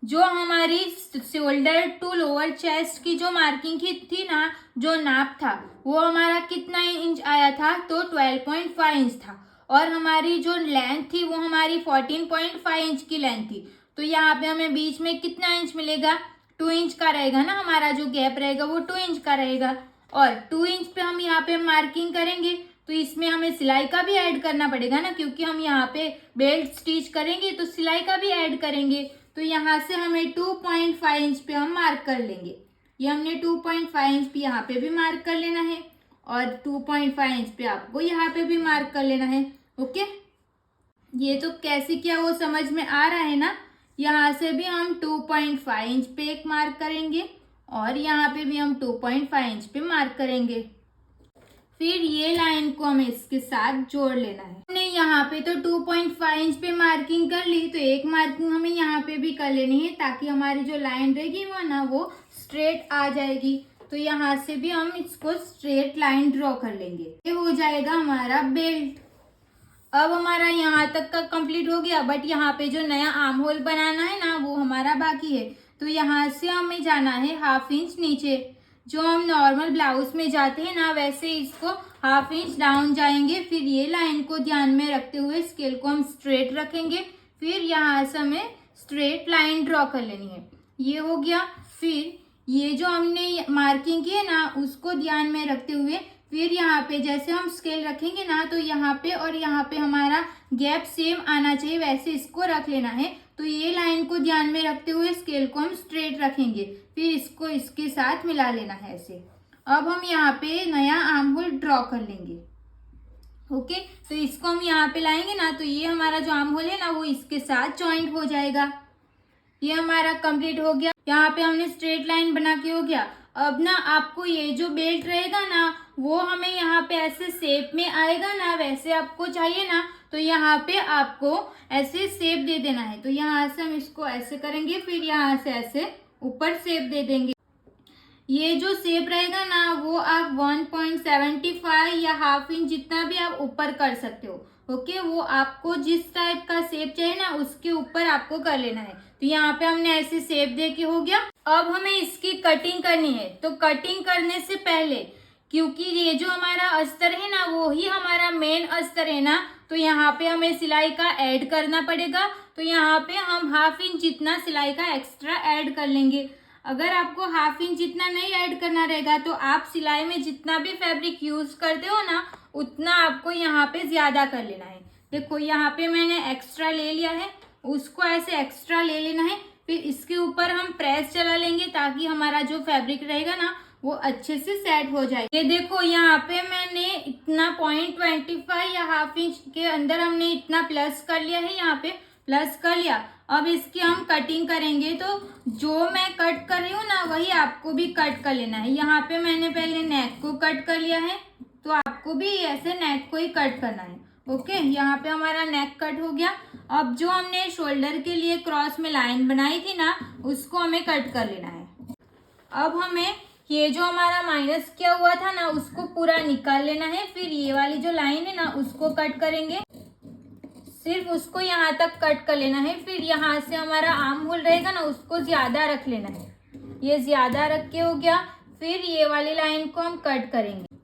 जो हमारी शोल्डर टू लोअर चेस्ट की जो मार्किंग की थी ना, जो नाप था, वो हमारा कितना इंच आया था, तो 12.5 इंच था। और हमारी जो लेंथ थी वो हमारी 14.5 इंच की लेंथ थी। तो यहाँ पे हमें बीच में कितना इंच मिलेगा, 2 इंच का रहेगा ना, हमारा जो गैप रहेगा वो 2 इंच का रहेगा। और 2 इंच पे हम यहाँ पे मार्किंग करेंगे, तो इसमें हमें सिलाई का भी ऐड करना पड़ेगा ना, क्योंकि हम यहाँ पे बेल्ट स्टिच करेंगे तो सिलाई का भी ऐड करेंगे। तो यहाँ से हमें 2.5 इंच पे हम मार्क कर लेंगे। ये हमने 2.5 इंच पे यहाँ पे भी मार्क कर लेना है, और 2.5 इंच पे आपको यहाँ पे भी मार्क कर लेना है। ओके, ये तो कैसे किया वो समझ में आ रहा है ना। यहाँ से भी हम 2.5 इंच पे एक मार्क करेंगे, और यहाँ पे भी हम 2.5 इंच पे मार्क करेंगे। फिर ये लाइन को हमें इसके साथ जोड़ लेना है। हमने यहाँ पे तो 2.5 इंच पे मार्किंग कर ली, तो एक मार्किंग हमें यहाँ पे भी कर लेनी है, ताकि हमारी जो लाइन रहेगी वो स्ट्रेट आ जाएगी। तो यहाँ से भी हम इसको स्ट्रेट लाइन ड्रॉ कर लेंगे। ये हो जाएगा हमारा बेल्ट। अब हमारा यहाँ तक का कंप्लीट हो गया, बट यहाँ पे जो नया आर्म होल बनाना है ना, वो हमारा बाकी है। तो यहाँ से हमें जाना है 1/2 इंच नीचे। जो हम नॉर्मल ब्लाउज में जाते हैं ना, वैसे इसको 1/2 इंच डाउन जाएंगे। फिर ये लाइन को ध्यान में रखते हुए स्केल को हम स्ट्रेट रखेंगे। फिर यहाँ से हमें स्ट्रेट लाइन ड्रॉ कर लेनी है। ये हो गया। फिर ये जो हमने मार्किंग की है ना, उसको ध्यान में रखते हुए फिर यहाँ पे जैसे हम स्केल रखेंगे ना, तो यहाँ पे और यहाँ पे हमारा गैप सेम आना चाहिए, वैसे इसको रख लेना है। तो ये लाइन को ध्यान में रखते हुए स्केल को हम स्ट्रेट रखेंगे। फिर इसको इसके साथ मिला लेना है ऐसे। अब हम यहाँ पे नया आर्म होल ड्रॉ कर लेंगे। ओके, तो इसको हम यहाँ पे लाएंगे ना, तो ये हमारा जो आर्म होल है ना, वो इसके साथ जॉइंट हो जाएगा। ये हमारा कंप्लीट हो गया। यहाँ पे हमने स्ट्रेट लाइन बना के हो गया। अब ना आपको ये जो बेल्ट रहेगा ना, वो हमें यहाँ पे ऐसे शेप में आएगा ना, वैसे आपको चाहिए ना, तो यहाँ पे आपको ऐसे शेप दे देना है। तो यहाँ से हम इसको ऐसे करेंगे, फिर यहाँ से ऐसे ऊपर शेप दे देंगे। ये जो शेप रहेगा ना, वो आप 1.75 या 1/2 इंच जितना भी आप ऊपर कर सकते हो। ओके, वो आपको जिस टाइप का शेप चाहिए ना, उसके ऊपर आपको कर लेना है। तो यहाँ पे हमने ऐसे शेप दे के हो गया। अब हमें इसकी कटिंग करनी है। तो कटिंग करने से पहले, क्योंकि ये जो हमारा अस्तर है ना, वो ही हमारा मेन अस्तर है ना, तो यहाँ पे हमें सिलाई का ऐड करना पड़ेगा। तो यहाँ पे हम 1/2 इंच जितना सिलाई का एक्स्ट्रा ऐड कर लेंगे। अगर आपको 1/2 इंच जितना नहीं ऐड करना रहेगा, तो आप सिलाई में जितना भी फैब्रिक यूज करते हो ना, उतना आपको यहाँ पे ज्यादा कर लेना है। देखो यहाँ पे मैंने एक्स्ट्रा ले लिया है, उसको ऐसे एक्स्ट्रा ले लेना है। फिर इसके ऊपर हम प्रेस चला लेंगे, ताकि हमारा जो फैब्रिक रहेगा ना, वो अच्छे से सेट हो जाए। ये देखो यहाँ पे मैंने इतना 0.25 या 1/2 इंच के अंदर हमने इतना प्लस कर लिया है। यहाँ पे प्लस कर लिया। अब इसकी हम कटिंग करेंगे। तो जो मैं कट कर रही हूँ ना, वही आपको भी कट कर लेना है। यहाँ पे मैंने पहले नेक को कट कर लिया है, तो आपको भी ऐसे नेक को ही कट करना है। ओके, यहाँ पे हमारा नेक कट हो गया। अब जो हमने शोल्डर के लिए क्रॉस में लाइन बनाई थी ना, उसको हमें कट कर लेना है। अब हमें ये जो हमारा माइनस किया हुआ था ना, उसको पूरा निकाल लेना है। फिर ये वाली जो लाइन है ना, उसको कट करेंगे। सिर्फ उसको यहाँ तक कट कर लेना है। फिर यहाँ से हमारा आर्म होल रहेगा ना, उसको ज्यादा रख लेना है। ये ज्यादा रख के हो गया। फिर ये वाली लाइन को हम कट करेंगे।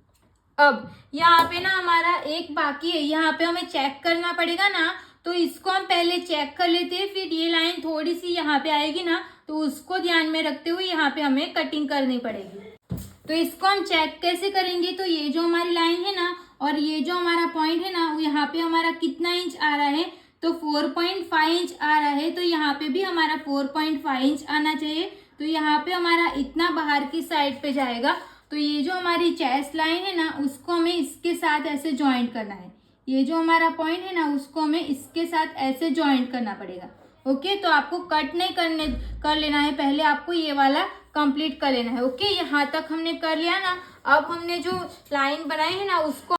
अब यहाँ पे ना हमारा एक बाकी है, यहाँ पे हमें चेक करना पड़ेगा ना, तो इसको हम पहले चेक कर लेते हैं। फिर ये लाइन थोड़ी सी यहाँ पे आएगी ना, तो उसको ध्यान में रखते हुए यहाँ पे हमें कटिंग करनी पड़ेगी। तो इसको हम चेक कैसे करेंगे? तो ये जो हमारी लाइन है ना, और ये जो हमारा पॉइंट है ना, यहाँ पे हमारा कितना इंच आ रहा है? तो 4.5 इंच आ रहा है। तो यहाँ पे भी हमारा 4.5 इंच आना चाहिए। तो यहाँ पे हमारा इतना बाहर की साइड पे जाएगा। तो ये जो हमारी चेस्ट लाइन है ना, उसको हमें इसके साथ ऐसे ज्वाइंट करना है। ये जो हमारा पॉइंट है ना, उसको हमें इसके साथ ऐसे ज्वाइंट करना पड़ेगा। ओके, तो आपको कट नहीं कर लेना है, पहले आपको ये वाला कंप्लीट कर लेना है। ओके, यहाँ तक हमने कर लिया ना। अब हमने जो लाइन बनाई है ना, उसको,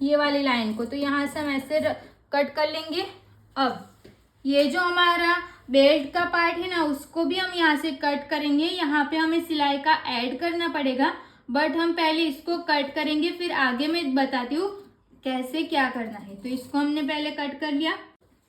ये वाली लाइन को, तो यहाँ से हम ऐसे कट कर लेंगे। अब ये जो हमारा बेल्ट का पार्ट है ना, उसको भी हम यहाँ से कट करेंगे। यहाँ पे हमें सिलाई का ऐड करना पड़ेगा, बट हम पहले इसको कट करेंगे, फिर आगे मैं बताती हूँ कैसे क्या करना है। तो इसको हमने पहले कट कर लिया।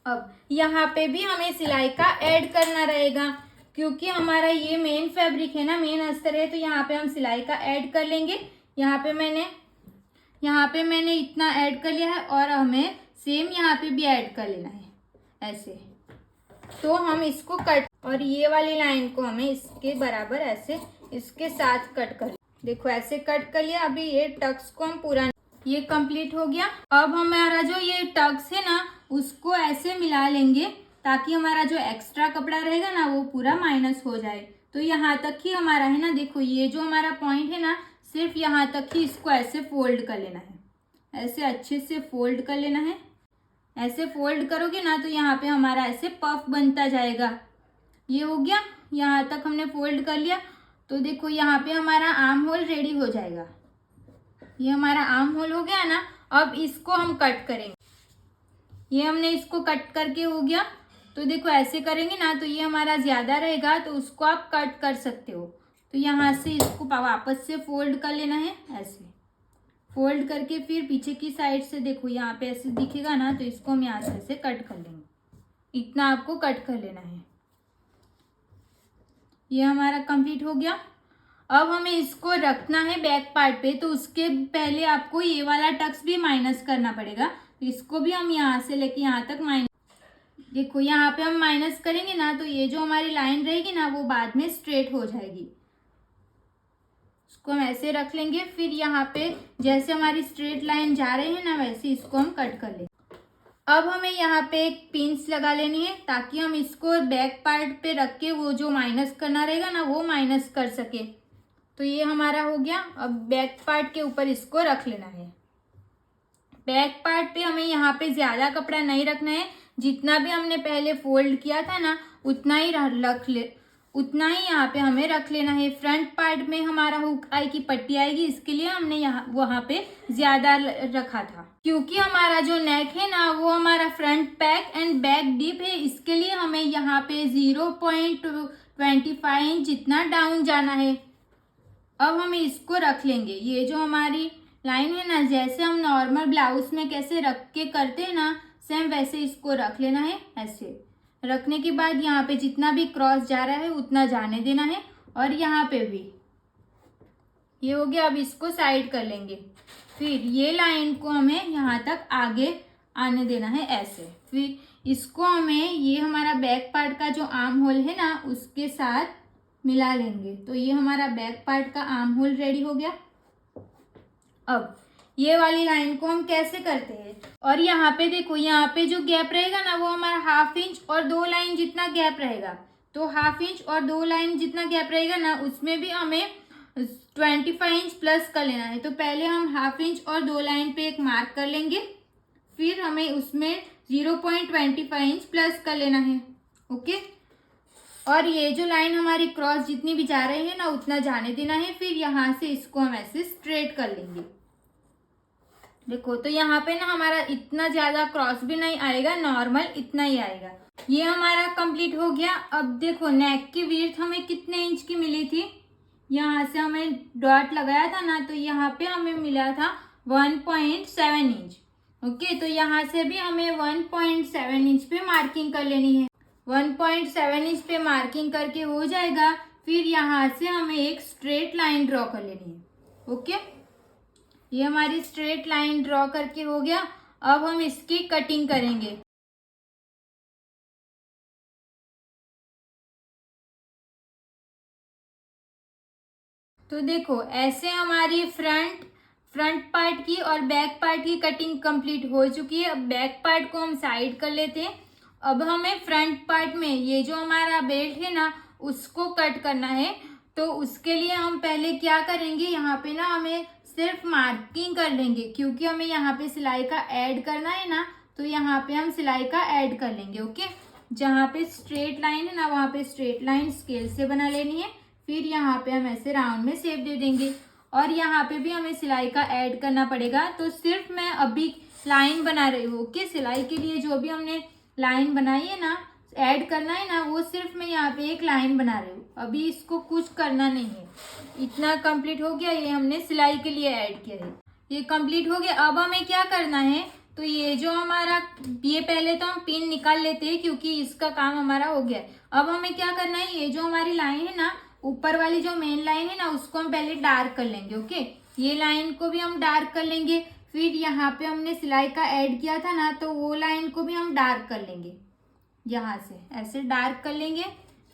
अब यहाँ पे भी हमें सिलाई का ऐड करना रहेगा, क्योंकि हमारा ये मेन फैब्रिक है ना, मेन अस्तर है। तो यहाँ पे हम सिलाई का ऐड कर लेंगे। यहाँ पे मैंने इतना ऐड कर लिया है, और हमें सेम यहाँ पे भी ऐड कर लेना है ऐसे। तो हम इसको कट, और ये वाली लाइन को हमें इसके बराबर ऐसे इसके साथ कट कर, देखो ऐसे कट कर लिया। अभी ये टक्स को हम पूरा, ये कंप्लीट हो गया। अब हमारा जो ये टक्स है ना, उसको ऐसे मिला लेंगे, ताकि हमारा जो एक्स्ट्रा कपड़ा रहेगा ना, वो पूरा माइनस हो जाए। तो यहाँ तक ही हमारा है ना, देखो ये जो हमारा पॉइंट है ना, सिर्फ यहाँ तक ही इसको ऐसे फोल्ड कर लेना है। ऐसे अच्छे से फोल्ड कर लेना है। ऐसे फोल्ड करोगे ना, तो यहाँ पे हमारा ऐसे पफ बनता जाएगा। ये हो गया, यहाँ तक हमने फोल्ड कर लिया। तो देखो यहाँ पे हमारा आर्म होल रेडी हो जाएगा। ये हमारा आर्म होल हो गया ना। अब इसको हम कट करेंगे। ये हमने इसको कट करके हो गया। तो देखो ऐसे करेंगे ना, तो ये हमारा ज्यादा रहेगा, तो उसको आप कट कर सकते हो। तो यहाँ से इसको वापस से फोल्ड कर लेना है। ऐसे फोल्ड करके फिर पीछे की साइड से देखो यहाँ पे ऐसे दिखेगा ना, तो इसको हम यहाँ से ऐसे कट कर लेंगे। इतना आपको कट कर लेना है। ये हमारा कंप्लीट हो गया। अब हमें इसको रखना है बैक पार्ट पे, तो उसके पहले आपको ये वाला टक्स भी माइनस करना पड़ेगा। तो इसको भी हम यहाँ से लेके यहाँ तक माइनस, देखो यहाँ पे हम माइनस करेंगे ना, तो ये जो हमारी लाइन रहेगी ना वो बाद में स्ट्रेट हो जाएगी। इसको हम ऐसे रख लेंगे, फिर यहाँ पे जैसे हमारी स्ट्रेट लाइन जा रही है ना वैसे इसको हम कट कर लेंगे। अब हमें यहाँ पे एक पिंस लगा लेनी है ताकि हम इसको बैक पार्ट पे रख के वो जो माइनस करना रहेगा ना वो माइनस कर सके। तो ये हमारा हो गया। अब बैक पार्ट के ऊपर इसको रख लेना है। बैक पार्ट पे हमें यहाँ पे ज्यादा कपड़ा नहीं रखना है, जितना भी हमने पहले फोल्ड किया था ना उतना ही यहाँ पे हमें रख लेना है। फ्रंट पार्ट में हमारा हुक आई की पट्टी आएगी, इसके लिए हमने यहाँ वहां पे ज्यादा रखा था, क्योंकि हमारा जो नेक है ना वो हमारा front pack and back deep है, इसके लिए हमें यहाँ पे 0.25 इंच जितना डाउन जाना है। अब हम इसको रख लेंगे। ये जो हमारी लाइन है ना, जैसे हम नॉर्मल ब्लाउज में कैसे रख के करते हैं ना, सेम वैसे इसको रख लेना है। ऐसे रखने के बाद यहाँ पे जितना भी क्रॉस जा रहा है उतना जाने देना है, और यहाँ पे भी ये हो गया। अब इसको साइड कर लेंगे, फिर ये लाइन को हमें यहाँ तक आगे आने देना है ऐसे। फिर इसको हमें ये हमारा बैक पार्ट का जो आर्म होल है ना उसके साथ मिला लेंगे। तो ये हमारा बैक पार्ट का आर्म होल रेडी हो गया। अब ये वाली लाइन को हम कैसे करते हैं, और यहाँ पे देखो, यहाँ पे जो गैप रहेगा ना वो हमारा 1/2 इंच और 2 लाइन जितना गैप रहेगा। तो 1/2 इंच और 2 लाइन जितना गैप रहेगा ना उसमें भी हमें 25 इंच प्लस कर लेना है। तो पहले हम 1/2 इंच और 2 लाइन पे एक मार्क कर लेंगे, फिर हमें उसमें 0.25 इंच प्लस कर लेना है। ओके, और ये जो लाइन हमारी क्रॉस जितनी भी जा रही है ना उतना जाने देना है। फिर यहाँ से इसको हम ऐसे स्ट्रेट कर लेंगे। देखो, तो यहाँ पे ना हमारा इतना ज्यादा क्रॉस भी नहीं आएगा, नॉर्मल इतना ही आएगा। ये हमारा कंप्लीट हो गया। अब देखो, नेक की विड्थ हमें कितने इंच की मिली थी, यहाँ से हमें डॉट लगाया था ना, तो यहाँ पे हमें मिला था 1.7 इंच। ओके, तो यहाँ से भी हमें 1.7 इंच पे मार्किंग कर लेनी है। 1.7 इंच पे मार्किंग करके हो जाएगा। फिर यहाँ से हमें एक स्ट्रेट लाइन ड्रॉ कर लेनी है। ओके, ये हमारी स्ट्रेट लाइन ड्रॉ करके हो गया। अब हम इसकी कटिंग करेंगे। तो देखो, ऐसे हमारी फ्रंट पार्ट की और बैक पार्ट की कटिंग कंप्लीट हो चुकी है। अब बैक पार्ट को हम साइड कर लेते हैं। अब हमें फ्रंट पार्ट में ये जो हमारा बेल्ट है ना उसको कट करना है। तो उसके लिए हम पहले क्या करेंगे, यहाँ पे ना हमें सिर्फ मार्किंग कर लेंगे, क्योंकि हमें यहाँ पे सिलाई का ऐड करना है ना, तो यहाँ पे हम सिलाई का ऐड कर लेंगे। ओके, जहाँ पे स्ट्रेट लाइन है ना वहाँ पे स्ट्रेट लाइन स्केल से बना लेनी है। फिर यहाँ पे हम ऐसे राउंड में शेप दे देंगे, और यहाँ पे भी हमें सिलाई का ऐड करना पड़ेगा। तो सिर्फ मैं अभी लाइन बना रही हूँ। ओके, सिलाई के लिए जो भी हमने लाइन बनाई है ना, ऐड करना है ना, वो सिर्फ मैं यहाँ पे एक लाइन बना रही हूँ, अभी इसको कुछ करना नहीं है। इतना कंप्लीट हो गया, ये हमने सिलाई के लिए ऐड किया है, ये कंप्लीट हो गया। अब हमें क्या करना है, तो ये जो हमारा, ये पहले तो हम पिन निकाल लेते हैं क्योंकि इसका काम हमारा हो गया है। अब हमें क्या करना है, ये जो हमारी लाइन है ना, ऊपर वाली जो मेन लाइन है ना उसको हम पहले डार्क कर लेंगे। ओके, ये लाइन को भी हम डार्क कर लेंगे। फिर यहाँ पे हमने सिलाई का ऐड किया था ना, तो वो लाइन को भी हम डार्क कर लेंगे, यहाँ से ऐसे डार्क कर लेंगे।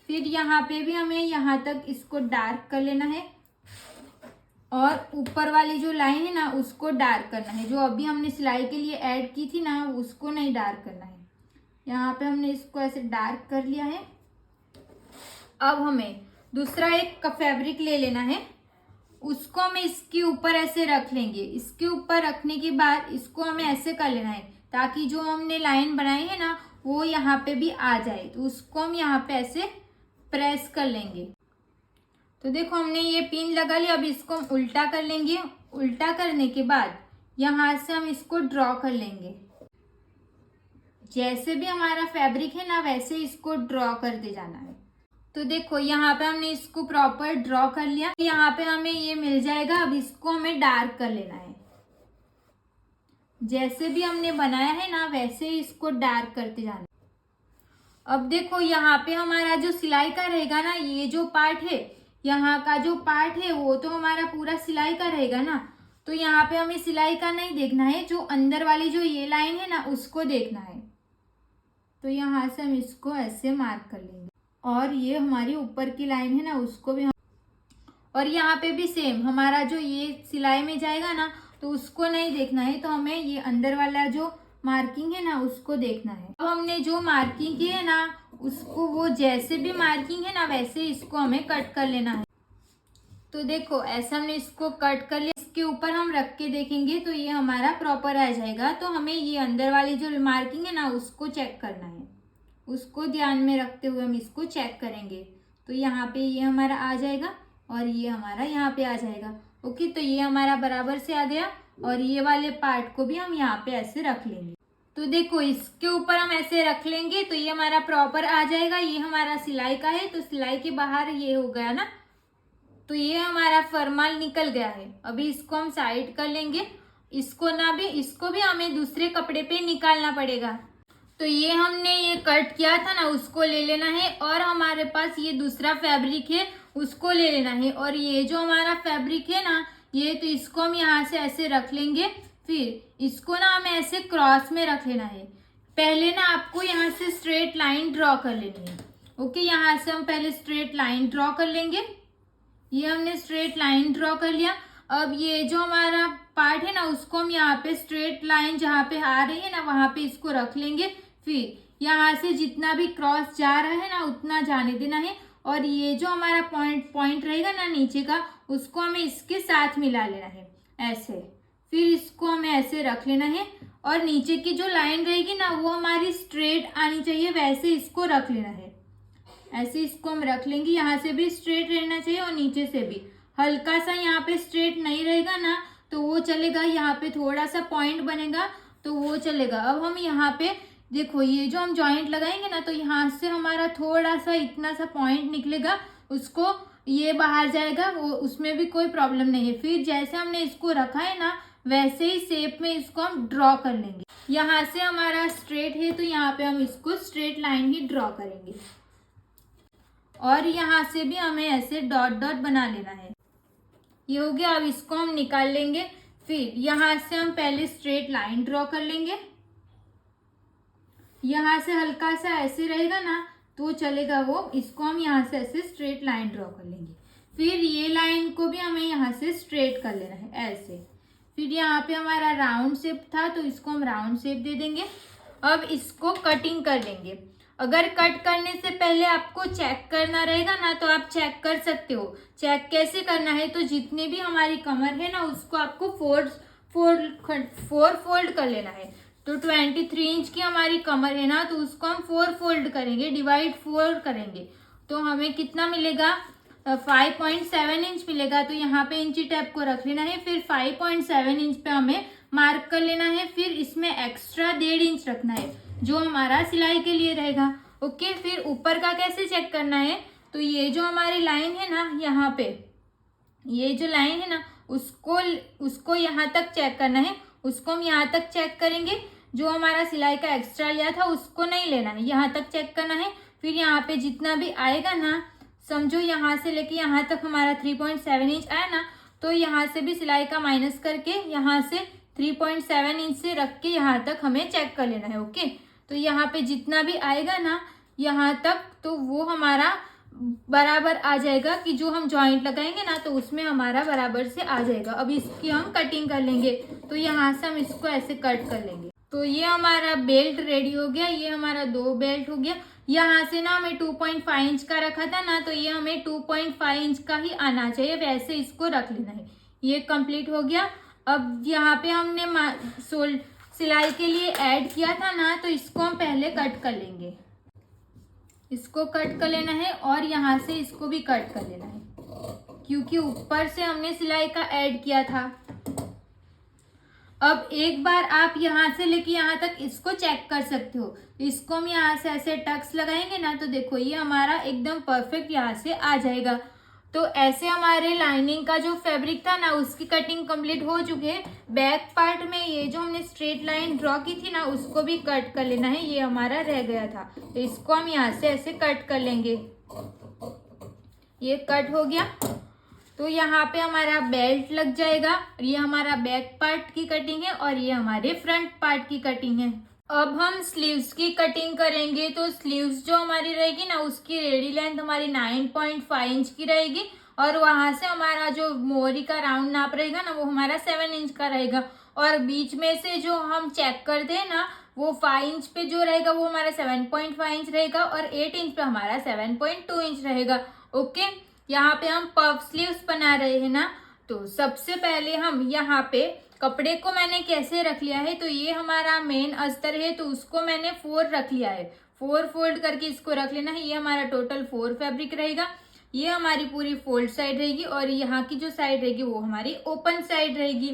फिर यहाँ पे भी हमें यहाँ तक इसको डार्क कर लेना है, और ऊपर वाली जो लाइन है ना उसको डार्क करना है। जो अभी हमने सिलाई के लिए ऐड की थी ना उसको नहीं डार्क करना है। यहाँ पे हमने इसको ऐसे डार्क कर लिया है। अब हमें दूसरा एक फैब्रिक ले लेना है, उसको हमें इसके ऊपर ऐसे रख लेंगे। इसके ऊपर रखने के बाद इसको हमें ऐसे कर लेना है ताकि जो हमने लाइन बनाई है ना वो यहाँ पे भी आ जाए। तो उसको हम यहाँ पे ऐसे प्रेस कर लेंगे। तो देखो, हमने ये पिन लगा लिया। अब इसको हम उल्टा कर लेंगे। उल्टा करने के बाद यहाँ से हम इसको ड्रॉ कर लेंगे। जैसे भी हमारा फैब्रिक है ना वैसे इसको ड्रॉ करते जाना है। तो देखो, यहाँ पे हमने इसको प्रॉपर ड्रॉ कर लिया। यहाँ पे हमें ये मिल जाएगा। अब इसको हमें डार्क कर लेना है। जैसे भी हमने बनाया है ना वैसे ही इसको डार्क करते जाना है। अब देखो यहाँ पे हमारा जो सिलाई का रहेगा ना, ये जो पार्ट है, यहाँ का जो पार्ट है वो तो हमारा पूरा सिलाई का रहेगा ना, तो यहाँ पे हमें सिलाई का नहीं देखना है, जो अंदर वाली जो ये लाइन है ना उसको देखना है। तो यहाँ से हम इसको ऐसे मार्क कर लेंगे और ये हमारी ऊपर की लाइन है ना उसको भी और यहाँ पे भी सेम हमारा जो ये सिलाई में जाएगा ना तो उसको नहीं देखना है, तो हमें ये अंदर वाला जो मार्किंग है ना उसको देखना है। अब हमने जो मार्किंग की है ना उसको, वो जैसे भी मार्किंग है ना वैसे इसको हमें कट कर लेना है। तो देखो ऐसा हमने इसको कट कर लिया, इसके ऊपर हम रख के देखेंगे तो ये हमारा प्रॉपर आ जाएगा। तो हमें ये अंदर वाली जो मार्किंग है ना उसको चेक करना है, उसको ध्यान में रखते हुए हम इसको चेक करेंगे। तो यहाँ पे ये हमारा आ जाएगा और ये हमारा यहाँ पे आ जाएगा। ओके, तो ये हमारा बराबर से आ गया और ये वाले पार्ट को भी हम यहाँ पे ऐसे रख लेंगे। तो देखो इसके ऊपर हम ऐसे रख लेंगे तो ये हमारा प्रॉपर आ जाएगा। ये हमारा सिलाई का है तो सिलाई के बाहर ये हो गया ना, तो ये हमारा फरमाल निकल गया है। अभी इसको हम साइड कर लेंगे, इसको भी हमें दूसरे कपड़े पे निकालना पड़ेगा। तो ये हमने ये कट किया था ना उसको ले लेना है और हमारे पास ये दूसरा फैब्रिक है उसको ले लेना है। और ये जो हमारा फैब्रिक है ना ये, तो इसको हम यहाँ से ऐसे रख लेंगे, फिर इसको ना हमें ऐसे क्रॉस में रख लेना है। पहले ना आपको यहाँ से स्ट्रेट लाइन ड्रॉ कर लेनी है। ओके, यहाँ से हम पहले स्ट्रेट लाइन ड्रॉ कर लेंगे। ये हमने स्ट्रेट लाइन ड्रॉ कर लिया। अब ये जो हमारा पार्ट है ना उसको हम यहाँ पे स्ट्रेट लाइन जहाँ पे आ रही है ना वहाँ पे इसको रख लेंगे। फिर यहाँ से जितना भी क्रॉस जा रहा है ना उतना जाने देना है और ये जो हमारा पॉइंट रहेगा ना नीचे का उसको हमें इसके साथ मिला लेना है ऐसे। फिर इसको हमें ऐसे रख लेना है और नीचे की जो लाइन रहेगी ना वो हमारी स्ट्रेट आनी चाहिए, वैसे इसको रख लेना है। ऐसे इसको हम रख लेंगे, यहाँ से भी स्ट्रेट रहना चाहिए और नीचे से भी। हल्का सा यहाँ पे स्ट्रेट नहीं रहेगा ना तो वो चलेगा, यहाँ पे थोड़ा सा पॉइंट बनेगा तो वो चलेगा। अब हम यहाँ पे देखो ये जो हम जॉइंट लगाएंगे ना तो यहाँ से हमारा थोड़ा सा इतना सा पॉइंट निकलेगा, उसको ये बाहर जाएगा, वो उसमें भी कोई प्रॉब्लम नहीं है। फिर जैसे हमने इसको रखा है ना वैसे ही शेप में इसको हम ड्रॉ कर लेंगे। यहाँ से हमारा स्ट्रेट है तो यहाँ पे हम इसको स्ट्रेट लाइन ही ड्रॉ करेंगे और यहाँ से भी हमें ऐसे डॉट डॉट बना लेना है। ये हो गया। अब इसको हम निकाल लेंगे। फिर यहाँ से हम पहले स्ट्रेट लाइन ड्रॉ कर लेंगे, यहाँ से हल्का सा ऐसे रहेगा ना तो चलेगा वो, इसको हम यहाँ से ऐसे स्ट्रेट लाइन ड्रॉ कर लेंगे। फिर ये लाइन को भी हमें यहाँ से स्ट्रेट कर लेना है ऐसे। फिर यहाँ पे हमारा राउंड शेप था तो इसको हम राउंड शेप दे देंगे। अब इसको कटिंग कर लेंगे। अगर कट करने से पहले आपको चेक करना रहेगा ना तो आप चेक कर सकते हो। चेक कैसे करना है, तो जितने भी हमारी कमर है ना उसको आपको फोर फोल्ड कर लेना है। तो 23 इंच की हमारी कमर है ना तो उसको हम 4 फोल्ड करेंगे, डिवाइड 4 करेंगे तो हमें कितना मिलेगा, 5.7 इंच मिलेगा। तो यहाँ पे इंची टेप को रख लेना है। फिर 5.7 इंच पे हमें मार्क कर लेना है। फिर इसमें एक्स्ट्रा 1.5 इंच रखना है जो हमारा सिलाई के लिए रहेगा। ओके, फिर ऊपर का कैसे चेक करना है, तो ये जो हमारी लाइन है ना यहाँ पे, ये जो लाइन है ना उसको यहाँ तक चेक करना है, उसको हम यहाँ तक चेक करेंगे। जो हमारा सिलाई का एक्स्ट्रा लिया था उसको नहीं लेना है, यहाँ तक चेक करना है। फिर यहाँ पे जितना भी आएगा ना, समझो यहाँ से लेके यहाँ तक हमारा 3.7 इंच आया ना, तो यहाँ से भी सिलाई का माइनस करके यहाँ से 3.7 इंच से रख के यहाँ तक हमें चेक कर लेना है। ओके, तो यहाँ पे जितना भी आएगा ना यहाँ तक तो वो हमारा बराबर आ जाएगा कि जो हम जॉइंट लगाएंगे ना तो उसमें हमारा बराबर से आ जाएगा। अब इसकी हम कटिंग कर लेंगे। तो यहाँ से हम इसको ऐसे कट कर लेंगे। तो ये हमारा बेल्ट रेडी हो गया। ये हमारा 2 बेल्ट हो गया। यहाँ से ना हमें 2.5 इंच का रखा था ना, तो ये हमें 2.5 इंच का ही आना चाहिए, वैसे इसको रख लेना है। ये कंप्लीट हो गया। अब यहाँ पे हमने सिलाई के लिए ऐड किया था ना, तो इसको हम पहले कट कर लेंगे। इसको कट कर लेना है और यहाँ से इसको भी कट कर लेना है, क्योंकि ऊपर से हमने सिलाई का ऐड किया था। अब एक बार आप यहाँ से लेके यहाँ तक इसको चेक कर सकते हो। इसको हम यहाँ से ऐसे टक्स लगाएंगे ना, तो देखो ये हमारा एकदम परफेक्ट यहाँ से आ जाएगा। तो ऐसे हमारे लाइनिंग का जो फैब्रिक था ना उसकी कटिंग कंप्लीट हो चुकी है। बैक पार्ट में ये जो हमने स्ट्रेट लाइन ड्रॉ की थी ना उसको भी कट कर लेना है, ये हमारा रह गया था, तो इसको हम यहाँ से ऐसे कट कर लेंगे। ये कट हो गया, तो यहाँ पे हमारा बेल्ट लग जाएगा। ये हमारा बैक पार्ट की कटिंग है और ये हमारे फ्रंट पार्ट की कटिंग है। अब हम स्लीव्स की कटिंग करेंगे। तो स्लीव्स जो हमारी रहेगी ना उसकी रेडी लेंथ हमारी 9.5 इंच की रहेगी और वहां से हमारा जो मोरी का राउंड नाप रहेगा ना वो हमारा 7 इंच का रहेगा। और बीच में से जो हम चेक करते हैं ना वो 5 इंच पे जो रहेगा वो हमारा 7.5 इंच रहेगा और 8 इंच पे हमारा 7.2 इंच रहेगा। ओके, यहाँ पे हम पफ स्लीव्स बना रहे हैं ना, तो सबसे पहले हम यहाँ पे कपड़े को मैंने कैसे रख लिया है, तो ये हमारा मेन अस्तर है तो उसको मैंने 4 रख लिया है, 4 फोल्ड करके इसको रख लेना है। ये हमारा टोटल 4 फैब्रिक रहेगा। ये हमारी पूरी फोल्ड साइड रहेगी और यहाँ की जो साइड रहेगी वो हमारी ओपन साइड रहेगी।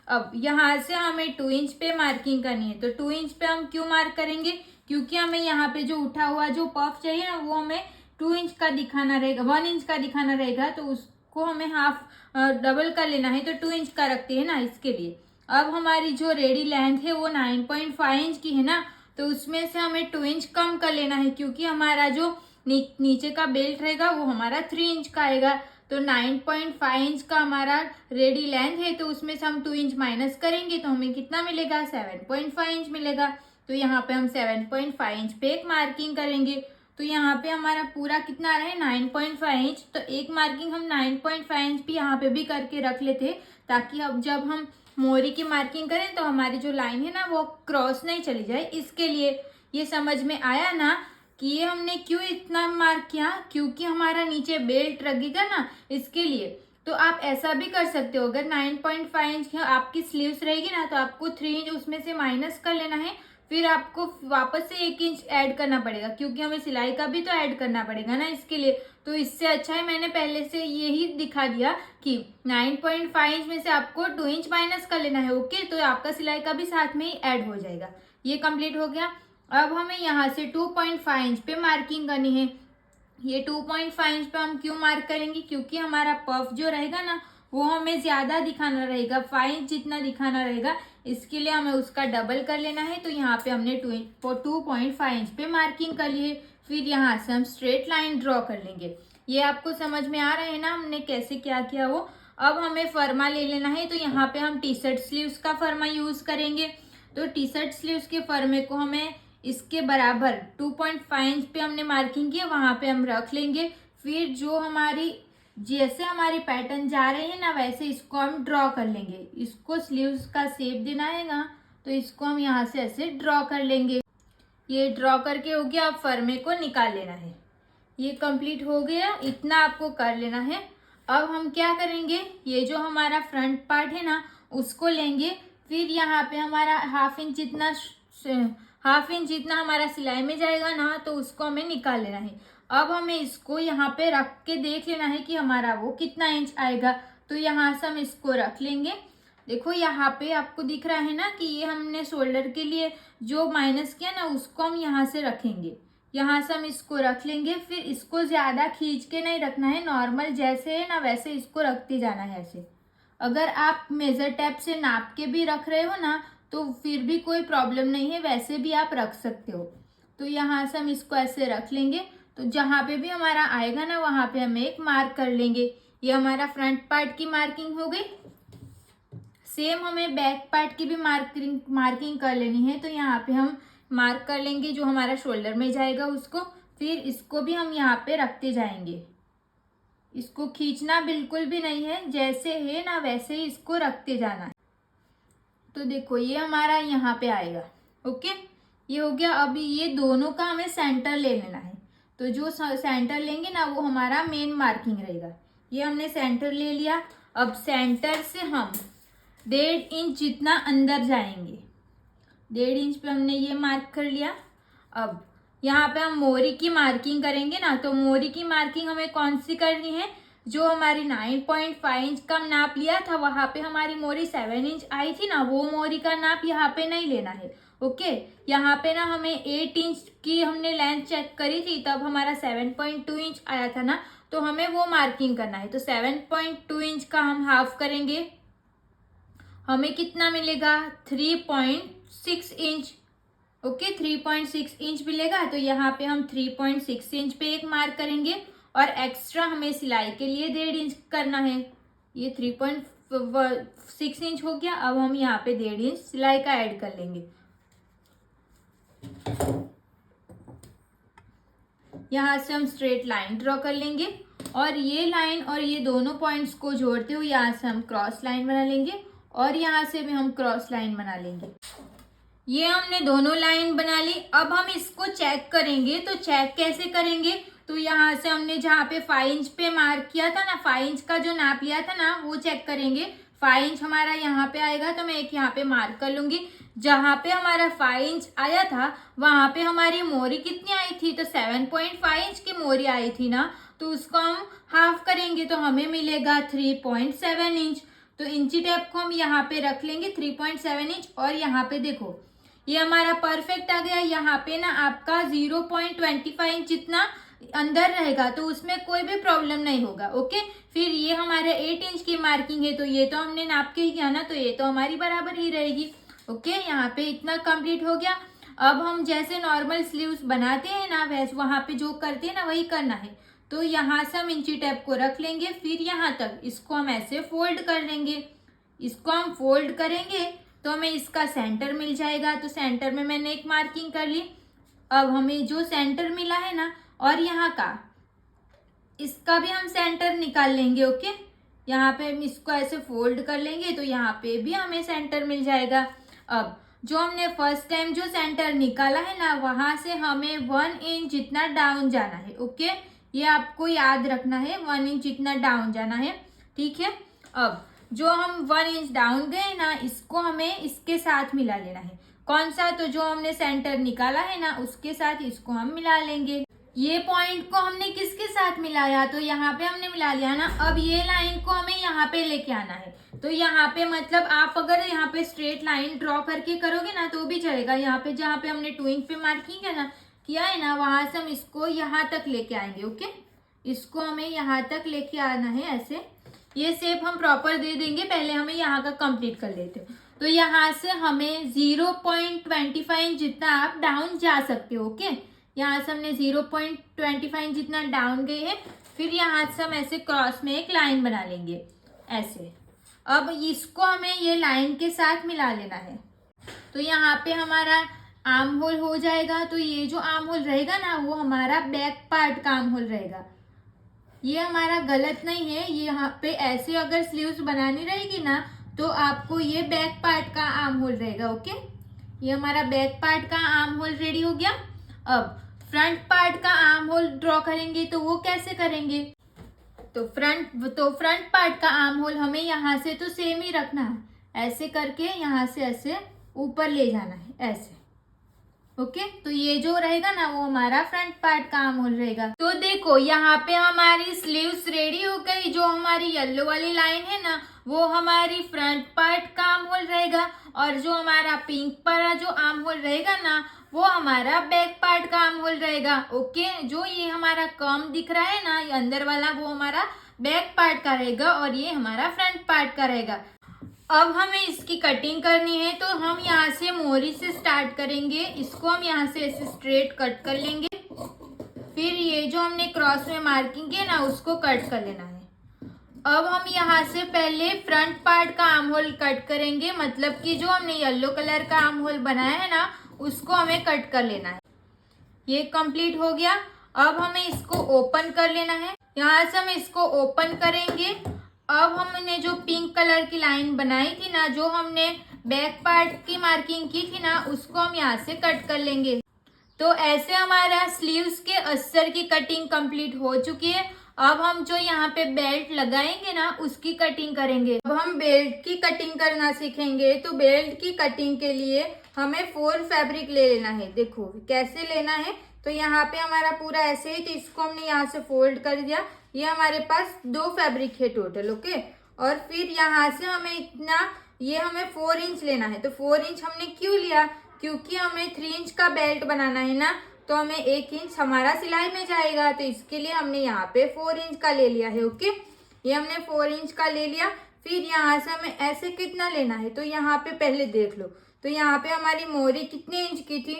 अब यहाँ से हमें 2 इंच पे मार्किंग करनी है। तो 2 इंच पे हम क्यों मार्क करेंगे, क्योंकि हमें यहाँ पे जो उठा हुआ जो पफ चाहिए ना वो हमें 2 इंच का दिखाना रहेगा, 1 इंच का दिखाना रहेगा, तो उसको हमें हाफ डबल कर लेना है, तो 2 इंच का रखते हैं ना इसके लिए। अब हमारी जो रेडी लेंथ है वो 9.5 इंच की है ना, तो उसमें से हमें 2 इंच कम कर लेना है क्योंकि हमारा जो नीचे का बेल्ट रहेगा वो हमारा 3 इंच का आएगा। तो 9.5 इंच का हमारा रेडी लेंथ है तो उसमें से हम 2 इंच माइनस करेंगे तो हमें कितना मिलेगा, 7.5 इंच मिलेगा। तो यहाँ पे हम 7.5 इंच पे एक मार्किंग करेंगे। तो यहाँ पे हमारा पूरा कितना आ रहा है 9.5 इंच, तो एक मार्किंग हम 9.5 इंच भी यहाँ पे भी करके रख लेते ताकि अब जब हम मोरी की मार्किंग करें तो हमारी जो लाइन है ना वो क्रॉस नहीं चली जाए, इसके लिए। ये समझ में आया ना कि ये हमने क्यों इतना मार्क किया, क्योंकि हमारा नीचे बेल्ट लगेगा ना इसके लिए। तो आप ऐसा भी कर सकते हो, अगर 9.5 इंच आपकी स्लीव्स रहेगी ना तो आपको 3 इंच उसमें से माइनस कर लेना है, फिर आपको वापस से 1 इंच ऐड करना पड़ेगा क्योंकि हमें सिलाई का भी तो ऐड करना पड़ेगा ना इसके लिए। तो इससे अच्छा है मैंने पहले से यही दिखा दिया कि 9.5 इंच में से आपको 2 इंच माइनस कर लेना है। ओके, तो आपका सिलाई का भी साथ में ही ऐड हो जाएगा। ये कंप्लीट हो गया। अब हमें यहाँ से 2.5 इंच पे मार्किंग करनी है। ये 2.5 इंच पे हम क्यों मार्क करेंगे, क्योंकि हमारा पफ जो रहेगा ना वो हमें ज्यादा दिखाना रहेगा, 5 इंच जितना दिखाना रहेगा, इसके लिए हमें उसका डबल कर लेना है। तो यहाँ पे हमने 2.5 इंच पे मार्किंग कर ली है। फिर यहाँ से हम स्ट्रेट लाइन ड्रॉ कर लेंगे। ये आपको समझ में आ रहा है ना हमने कैसे क्या किया वो। अब हमें फर्मा ले लेना है, तो यहाँ पे हम टी शर्ट स्लीव्स का फर्मा यूज करेंगे। तो टी शर्ट स्लीव्स के फर्मे को हमें इसके बराबर 2.5 इंच पे हमने मार्किंग की, वहां पे हम रख लेंगे। फिर जो हमारी जैसे हमारी पैटर्न जा रही है ना वैसे इसको हम ड्रॉ कर लेंगे। इसको स्लीव्स का शेप देना है ना, तो इसको हम यहाँ से ऐसे ड्रॉ कर लेंगे। ये ड्रॉ करके हो गया, अब फर्मे को निकाल लेना है। ये कंप्लीट हो गया, इतना आपको कर लेना है। अब हम क्या करेंगे, ये जो हमारा फ्रंट पार्ट है ना उसको लेंगे। फिर यहाँ पे हमारा हाफ इंच जितना हमारा सिलाई में जाएगा ना तो उसको हमें निकाल लेना है। अब हमें इसको यहाँ पे रख के देख लेना है कि हमारा वो कितना इंच आएगा। तो यहाँ से हम इसको रख लेंगे। देखो यहाँ पे आपको दिख रहा है ना कि ये हमने शोल्डर के लिए जो माइनस किया ना उसको हम यहाँ से रखेंगे। यहाँ से हम इसको रख लेंगे। फिर इसको ज्यादा खींच के नहीं रखना है, नॉर्मल जैसे है ना वैसे इसको रखते जाना है ऐसे। अगर आप मेजर टेप से नाप के भी रख रहे हो ना तो फिर भी कोई प्रॉब्लम नहीं है, वैसे भी आप रख सकते हो। तो यहाँ से हम इसको ऐसे रख लेंगे। तो जहाँ पे भी हमारा आएगा ना वहाँ पे हम एक मार्क कर लेंगे। ये हमारा फ्रंट पार्ट की मार्किंग हो गई। सेम हमें बैक पार्ट की भी मार्किंग कर लेनी है। तो यहाँ पे हम मार्क कर लेंगे जो हमारा शोल्डर में जाएगा उसको। फिर इसको भी हम यहाँ पे रखते जाएंगे। इसको खींचना बिल्कुल भी नहीं है, जैसे है ना वैसे ही इसको रखते जाना है। तो देखो ये हमारा यहाँ पे आएगा। ओके, ये हो गया। अभी ये दोनों का हमें सेंटर ले लेना है। तो जो सेंटर लेंगे ना वो हमारा मेन मार्किंग रहेगा। ये हमने सेंटर ले लिया। अब सेंटर से हम 1.5 इंच जितना अंदर जाएंगे। 1.5 इंच पे हमने ये मार्क कर लिया। अब यहाँ पे हम मोरी की मार्किंग करेंगे ना, तो मोरी की मार्किंग हमें कौन सी करनी है, जो हमारी 9.5 इंच का नाप लिया था वहां पे हमारी मोरी 7 इंच आई थी ना, वो मोरी का नाप यहाँ पे नहीं लेना है। ओके। यहाँ पे ना हमें 8 इंच की हमने लेंथ चेक करी थी, तब हमारा 7.2 इंच आया था ना, तो हमें वो मार्किंग करना है। तो 7.2 इंच का हम हाफ करेंगे, हमें कितना मिलेगा 3.6 इंच। ओके 3.6 इंच मिलेगा। तो यहाँ पे हम 3.6 इंच पे एक मार्क करेंगे और एक्स्ट्रा हमें सिलाई के लिए 1.5 इंच करना है। ये 3.6 इंच हो गया। अब हम यहाँ पे 1.5 इंच सिलाई का ऐड कर लेंगे। यहाँ से हम स्ट्रेट लाइन ड्रॉ कर लेंगे और ये लाइन और ये दोनों पॉइंट्स को जोड़ते हुए यहाँ से हम क्रॉस लाइन बना लेंगे और यहाँ से भी हम क्रॉस लाइन बना लेंगे। ये हमने दोनों लाइन बना ली। अब हम इसको चेक करेंगे। तो चेक कैसे करेंगे, तो यहाँ से हमने जहाँ पे 5 इंच पे मार्क किया था ना, 5 इंच का जो नाप लिया था ना, वो चेक करेंगे। 5 इंच हमारा यहाँ पे आएगा, तो मैं एक यहाँ पे मार्क कर लूंगी। जहाँ पे हमारा 5 इंच आया था वहां पे हमारी मोरी कितनी आई थी, तो 7.5 इंच की मोरी आई थी ना, तो उसको हम हाफ करेंगे तो हमें मिलेगा 3.7 इंच। तो इंची टेप को हम यहाँ पे रख लेंगे 3.7 इंच। और यहाँ पे देखो ये हमारा परफेक्ट आ गया। यहाँ पे ना आपका 0.25 इंच जितना अंदर रहेगा, तो उसमें कोई भी प्रॉब्लम नहीं होगा। ओके, फिर ये हमारे 8 इंच की मार्किंग है, तो ये तो हमने नाप के ही किया ना, तो ये तो हमारी बराबर ही रहेगी। ओके, यहाँ पे इतना कंप्लीट हो गया। अब हम जैसे नॉर्मल स्लीव्स बनाते हैं ना, वैसे वहां पे जो करते हैं ना वही करना है। तो यहाँ से हम इंची टेप को रख लेंगे, फिर यहाँ तक इसको हम ऐसे फोल्ड कर लेंगे। इसको हम फोल्ड करेंगे तो हमें इसका सेंटर मिल जाएगा। तो सेंटर में मैंने एक मार्किंग कर ली। अब हमें जो सेंटर मिला है ना, और यहाँ का इसका भी हम सेंटर निकाल लेंगे। ओके, यहाँ पे हम इसको ऐसे फोल्ड कर लेंगे तो यहाँ पे भी हमें सेंटर मिल जाएगा। अब जो हमने फर्स्ट टाइम जो सेंटर निकाला है ना, वहां से हमें 1 इंच जितना डाउन जाना है। ओके, ये आपको याद रखना है, 1 इंच जितना डाउन जाना है। ठीक है, अब जो हम 1 इंच डाउन गए ना, इसको हमें इसके साथ मिला लेना है। कौन सा, तो जो हमने सेंटर निकाला है ना उसके साथ इसको हम मिला लेंगे। ये पॉइंट को हमने किसके साथ मिलाया, तो यहाँ पे हमने मिला लिया ना। अब ये लाइन को हमें यहाँ पे लेके आना है। तो यहाँ पे मतलब आप अगर यहाँ पे स्ट्रेट लाइन ड्रॉ करके करोगे ना तो भी चलेगा। यहाँ पे जहाँ पे हमने 2 इंच पे मार्किंग है ना, किया है ना, वहां से हम इसको यहाँ तक लेके आएंगे। ओके, इसको हमें यहाँ तक लेके आना है ऐसे। ये शेप हम प्रॉपर दे देंगे, पहले हमें यहाँ का कंप्लीट कर लेते हैं। तो यहाँ से हमें 0.25 इंच जितना आप डाउन जा सकते हो। ओके, यहाँ से हमने 0.25 इंच जितना डाउन गए हैं। फिर यहाँ से हम ऐसे क्रॉस में एक लाइन बना लेंगे ऐसे। अब इसको हमें ये लाइन के साथ मिला लेना है। तो यहाँ पे हमारा आर्म होल हो जाएगा। तो ये जो आर्म होल रहेगा ना, वो हमारा बैक पार्ट का आर्म होल रहेगा। ये हमारा गलत नहीं है, ये यहाँ पे ऐसे अगर स्लीव्स बनानी रहेगी ना, तो आपको ये बैक पार्ट का आर्म होल रहेगा। ओके, ये हमारा बैक पार्ट का आर्म होल रेडी हो गया। अब फ्रंट पार्ट का आर्म होल ड्रॉ करेंगे, तो वो कैसे करेंगे, तो फ्रंट पार्ट का आर्म होल हमें यहाँ से तो सेम ही रखना है। ऐसे करके यहाँ से ऐसे ऊपर ले जाना है ऐसे। ओके, तो ये जो रहेगा ना वो हमारा फ्रंट पार्ट का आर्म होल रहेगा। तो देखो यहाँ पे हमारी स्लीव्स रेडी हो गई। जो हमारी येलो वाली लाइन है ना, वो हमारी फ्रंट पार्ट का आर्म होल रहेगा, और जो हमारा पिंक वाला जो आर्म होल रहेगा ना, वो हमारा बैक पार्ट का आर्म होल रहेगा। ओके, जो ये हमारा कम दिख रहा है ना, ये अंदर वाला, वो हमारा बैक पार्ट का रहेगा और ये हमारा फ्रंट पार्ट का रहेगा। अब हमें इसकी कटिंग करनी है, तो हम यहाँ से मोरी से स्टार्ट करेंगे। इसको हम यहाँ से ऐसे स्ट्रेट कट कर लेंगे। फिर ये जो हमने क्रॉस में मार्किंग की ना, उसको कट कर लेना है। अब हम यहाँ से पहले फ्रंट पार्ट का आर्म होल कट करेंगे, मतलब कि जो हमने येलो कलर का आर्म होल बनाया है ना, उसको हमें कट कर लेना है। ये कंप्लीट हो गया। अब हमें इसको ओपन कर लेना है। यहाँ से हम इसको ओपन करेंगे। अब हमने जो पिंक कलर की लाइन बनाई थी ना, जो हमने बैक पार्ट की मार्किंग की थी ना, उसको हम यहाँ से कट कर लेंगे। तो ऐसे हमारा स्लीव्स के अस्तर की कटिंग कंप्लीट हो चुकी है। अब हम जो यहाँ पे बेल्ट लगाएंगे ना, उसकी कटिंग करेंगे। अब हम बेल्ट की कटिंग करना सीखेंगे। तो बेल्ट की कटिंग के लिए हमें 4 फैब्रिक ले लेना है। देखो कैसे लेना है, तो यहाँ पे हमारा पूरा ऐसे ही, तो इसको हमने यहाँ से फोल्ड कर दिया। ये हमारे पास 2 फैब्रिक है टोटल। ओके, और फिर यहाँ से हमें इतना, ये हमें 4 इंच लेना है। तो 4 इंच हमने क्यों लिया, क्योंकि हमें 3 इंच का बेल्ट बनाना है ना, तो हमें 1 इंच हमारा सिलाई में जाएगा, तो इसके लिए हमने यहाँ पे 4 इंच का ले लिया है। ओके, ये हमने 4 इंच का ले लिया। फिर यहाँ से हमें ऐसे कितना लेना है, तो यहाँ पे पहले देख लो। तो यहाँ पे हमारी मोहरी कितने इंच की थी,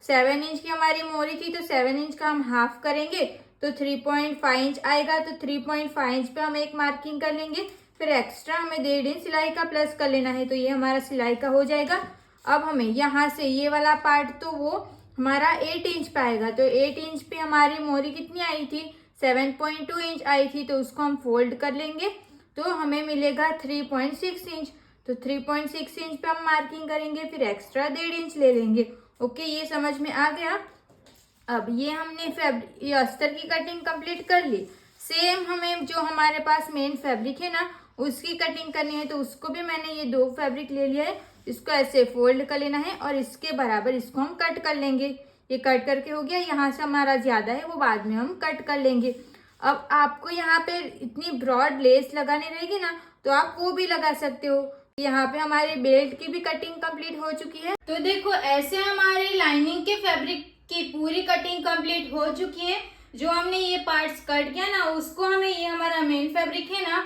7 इंच की हमारी मोहरी थी, तो 7 इंच का हम हाफ करेंगे तो 3.5 इंच आएगा। तो 3.5 इंच पे हम एक मार्किंग कर लेंगे। फिर एक्स्ट्रा हमें 1.5 इंच सिलाई का प्लस कर लेना है, तो ये हमारा सिलाई का हो जाएगा। अब हमें यहाँ से ये वाला पार्ट तो वो हमारा 8 इंच पे आएगा। तो 8 इंच पे हमारी मोहरी कितनी आई थी, 7.2 इंच आई थी, तो उसको हम फोल्ड कर लेंगे तो हमें मिलेगा 3.6 इंच। तो 3.6 इंच पे हम मार्किंग करेंगे, फिर एक्स्ट्रा 1.5 इंच ले लेंगे। ओके, ये समझ में आ गया। अब ये हमने ये अस्तर की कटिंग कंप्लीट कर ली। सेम हमें जो हमारे पास मेन फैब्रिक है ना, उसकी कटिंग करनी है, तो उसको भी मैंने ये 2 फैब्रिक ले लिया है। इसको ऐसे फोल्ड कर लेना है और इसके बराबर इसको हम कट कर लेंगे। ये कट करके हो गया। यहाँ से हमारा ज्यादा है वो बाद में हम कट कर लेंगे। अब आपको यहाँ पे इतनी ब्रॉड लेस लगानी रहेगी ना, तो आप वो भी लगा सकते हो। यहाँ पे हमारे बेल्ट की भी कटिंग कंप्लीट हो चुकी है। तो देखो, ऐसे हमारे लाइनिंग के फैब्रिक की पूरी कटिंग कंप्लीट हो चुकी है। जो हमने ये पार्ट्स कट किया ना, उसको हमें, ये हमारा मेन फैब्रिक है ना,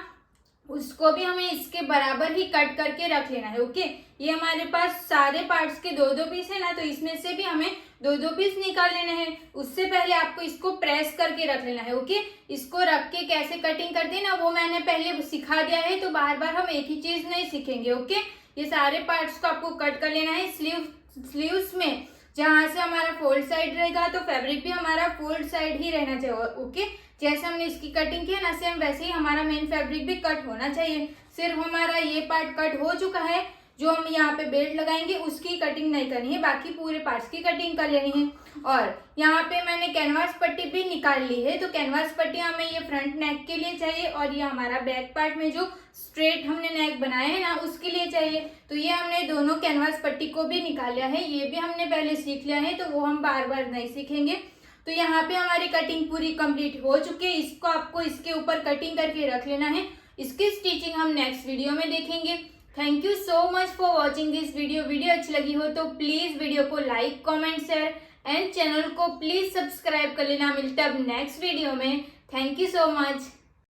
उसको भी हमें इसके बराबर ही कट करके रख लेना है। ओके, ये हमारे पास सारे पार्ट्स के 2-2 पीस है ना, तो इसमें से भी हमें 2-2 पीस निकाल लेने हैं। उससे पहले आपको इसको प्रेस करके रख लेना है। ओके, इसको रख के कैसे कटिंग करते हैं ना, वो मैंने पहले सिखा दिया है, तो बार बार हम एक ही चीज नहीं सीखेंगे। ओके, ये सारे पार्ट्स को आपको कट कर लेना है। स्लीव्स में जहां से हमारा फोल्ड साइड रहेगा, तो फैब्रिक भी हमारा फोल्ड साइड ही रहना चाहिए। ओके, जैसे हमने इसकी कटिंग की है ना, सेम वैसे ही हमारा मेन फैब्रिक भी कट होना चाहिए। सिर्फ हमारा ये पार्ट कट हो चुका है, जो हम यहाँ पे बेल्ट लगाएंगे उसकी कटिंग नहीं करनी है, बाकी पूरे पार्ट्स की कटिंग कर लेनी है। और यहाँ पे मैंने कैनवास पट्टी भी निकाल ली है। तो कैनवास पट्टी हमें ये फ्रंट नेक के लिए चाहिए, और ये हमारा बैक पार्ट में जो स्ट्रेट हमने नेक बनाया है ना, उसके लिए चाहिए। तो ये हमने दोनों कैनवास पट्टी को भी निकाल लिया है। ये भी हमने पहले सीख लिया है, तो वो हम बार बार नहीं सीखेंगे। तो यहाँ पे हमारी कटिंग पूरी कंप्लीट हो चुकी है। इसको आपको इसके ऊपर कटिंग करके रख लेना है। इसकी स्टिचिंग हम नेक्स्ट वीडियो में देखेंगे। Thank you so much for watching this video. Video अच्छी लगी हो तो प्लीज वीडियो को like, comment, share and channel को प्लीज सब्सक्राइब कर लेना। मिलते हैं अब नेक्स्ट वीडियो में। Thank you so much.